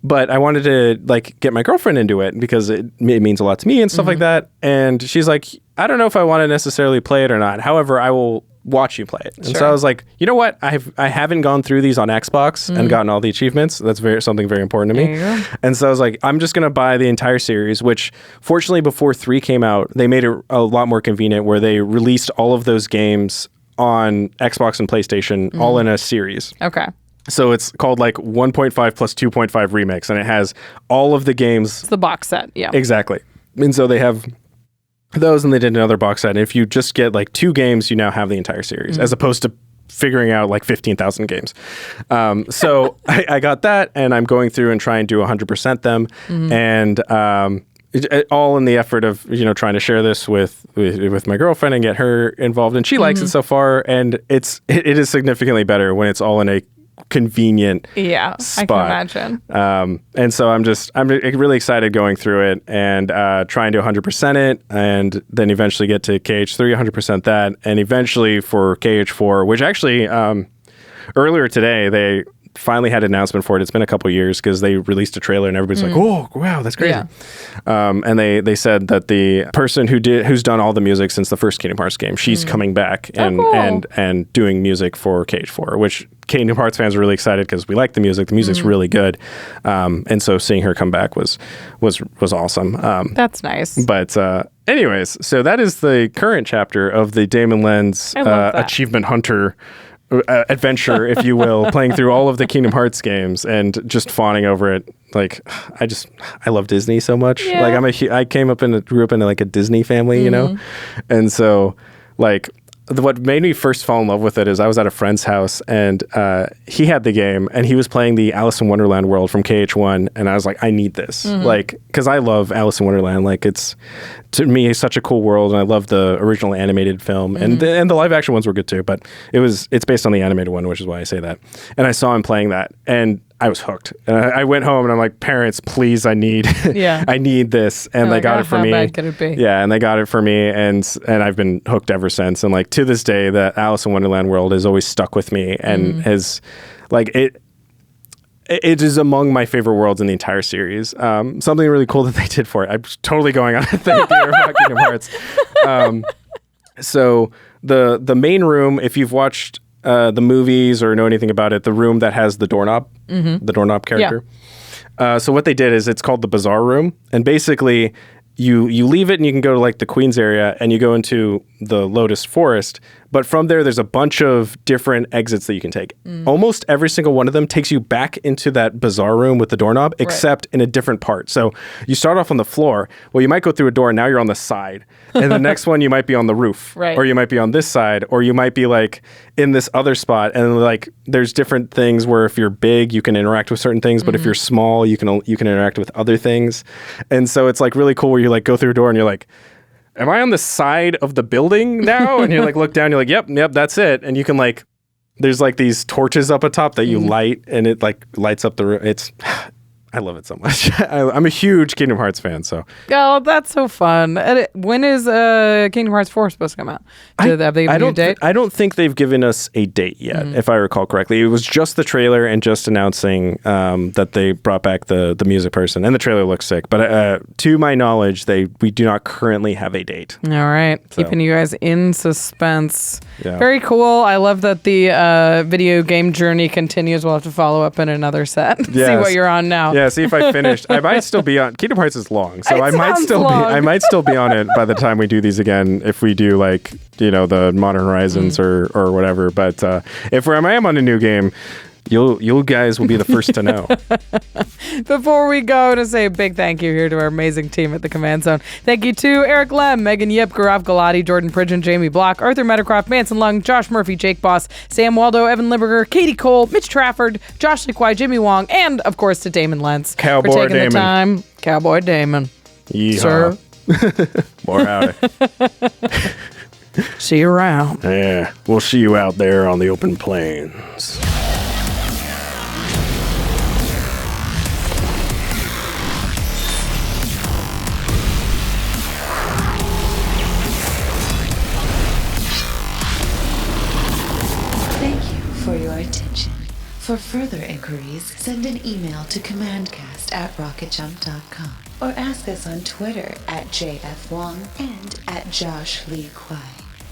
But I wanted to get my girlfriend into it because it means a lot to me and stuff like that. And she's like, I don't know if I want to necessarily play it or not. However, I will watch you play it. And so I was like, you know what? I haven't gone through these on Xbox and gotten all the achievements. That's something very important to me. And so I was like, I'm just going to buy the entire series, which fortunately before 3 came out, they made it a lot more convenient where they released all of those games on Xbox and PlayStation all in a series. Okay. So it's called 1.5 plus 2.5 remix, and it has all of the games. It's the box set. Yeah. Exactly. And so they have those, and they did another box set. And if you just get 2 games, you now have the entire series, as opposed to figuring out 15,000 games. So I got that, and I'm going through and trying to 100% them, and all in the effort of trying to share this with my girlfriend and get her involved. And she likes it so far, and it is significantly better when it's all in a convenient spot. I can imagine. And so I'm really excited going through it and trying to 100% it, and then eventually get to KH3, 100% that, and eventually for KH4, which actually earlier today they finally had an announcement for it. It's been a couple years because they released a trailer and everybody's like, oh wow, that's crazy. And they said that the person who's done all the music since the first Kingdom Hearts game, she's coming back and doing music for KH4, which Kingdom Hearts fans are really excited because we like the music. The music's really good. And so seeing her come back was awesome. That's nice. But anyways, so that is the current chapter of the Damen Lens Achievement Hunter adventure, if you will, playing through all of the Kingdom Hearts games and just fawning over it. Like, I love Disney so much. Yeah. Like, I grew up in like a Disney family, you know, and so like. What made me first fall in love with it is I was at a friend's house and he had the game and he was playing the Alice in Wonderland world from KH1 and I was like, I need this. Like, because I love Alice in Wonderland. Like, it's, to me, it's such a cool world and I love the original animated film and the live action ones were good too, but it's based on the animated one, which is why I say that. And I saw him playing that and I was hooked. And I went home and I'm like, parents, please, I need I need this. And they got it for me. How bad could it be? Yeah, and they got it for me and I've been hooked ever since. And like to this day, the Alice in Wonderland world has always stuck with me and has like it is among my favorite worlds in the entire series. Something really cool that they did for it. I'm totally going on a thing here about Kingdom Hearts. So the main room, if you've watched the movies or know anything about it, the room that has the doorknob, the doorknob character. Yeah. So what they did is it's called the Bazaar Room. And basically you leave it and you can go to like the Queen's area and you go into the Lotus Forest. But from there's a bunch of different exits that you can take. Almost every single one of them takes you back into that Bazaar Room with the doorknob, except in a different part. So you start off on the floor. Well, you might go through a door and now you're on the side. And the next one, you might be on the roof. Right. Or you might be on this side. Or you might be like in this other spot. And like there's different things where if you're big, you can interact with certain things. But if you're small, you can interact with other things. And so it's like really cool where you like go through a door and you're like, am I on the side of the building now? And you like look down, you're like, yep, that's it. And you can like, there's like these torches up atop that you light and it like lights up the room. I love it so much. I'm a huge Kingdom Hearts fan, so. Oh, that's so fun. When is Kingdom Hearts 4 supposed to come out? Have they given you a date? I don't think they've given us a date yet, if I recall correctly. It was just the trailer and just announcing that they brought back the music person, and the trailer looks sick. But to my knowledge, we do not currently have a date. All right. So. Keeping you guys in suspense. Yeah. Very cool. I love that the video game journey continues. We'll have to follow up in another set. Yes. See what you're on now. Yeah, see if I finished. I might still be on. Kingdom Hearts is long, so I might still be on it by the time we do these again. If we do like the Modern Horizons or whatever. But if I am on a new game, you guys will be the first to know. Before we go, to say a big thank you here to our amazing team at the Command Zone. Thank you to Eric Lem, Megan Yip, Gaurav Galati, Jordan Pridgeon, Jamie Block, Arthur Metacroft, Manson Lung, Josh Murphy, Jake Boss, Sam Waldo, Evan Limberger, Katie Cole, Mitch Trafford, Josh Likwai, Jimmy Wong, and of course to Damen Lentz Cowboy for taking Damen. The time. Cowboy Damen. Yeehaw. Sir. More howdy. See you around. Yeah, we'll see you out there on the open plains. For your attention. For further inquiries, send an email to commandcast@rocketjump.com or ask us on Twitter @JFWong and @Josh Lee Kwai.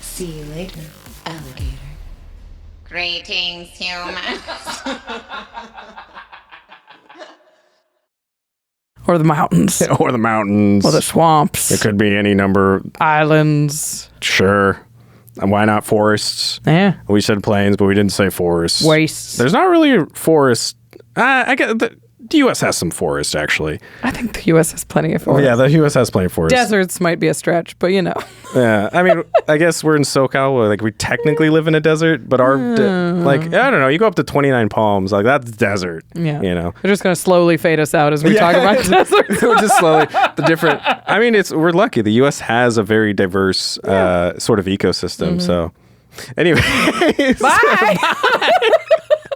See you later, alligator. Greetings, humans. Or the mountains. Or the mountains. Or the swamps. It could be any number. Islands. Sure. And why not forests? Yeah. We said plains, but we didn't say forests. Wastes. There's not really a forest. I get the U.S. has some forest, actually. I think the U.S. has plenty of forest. Yeah, the U.S. has plenty of forest. Deserts might be a stretch, but Yeah, I mean, I guess we're in SoCal. Like, we technically live in a desert, but I don't know. You go up to 29 Palms, like that's desert. Yeah, They're just gonna slowly fade us out as we talk about deserts. We're just slowly the different. I mean, we're lucky. The U.S. has a very diverse sort of ecosystem. So, anyway, bye.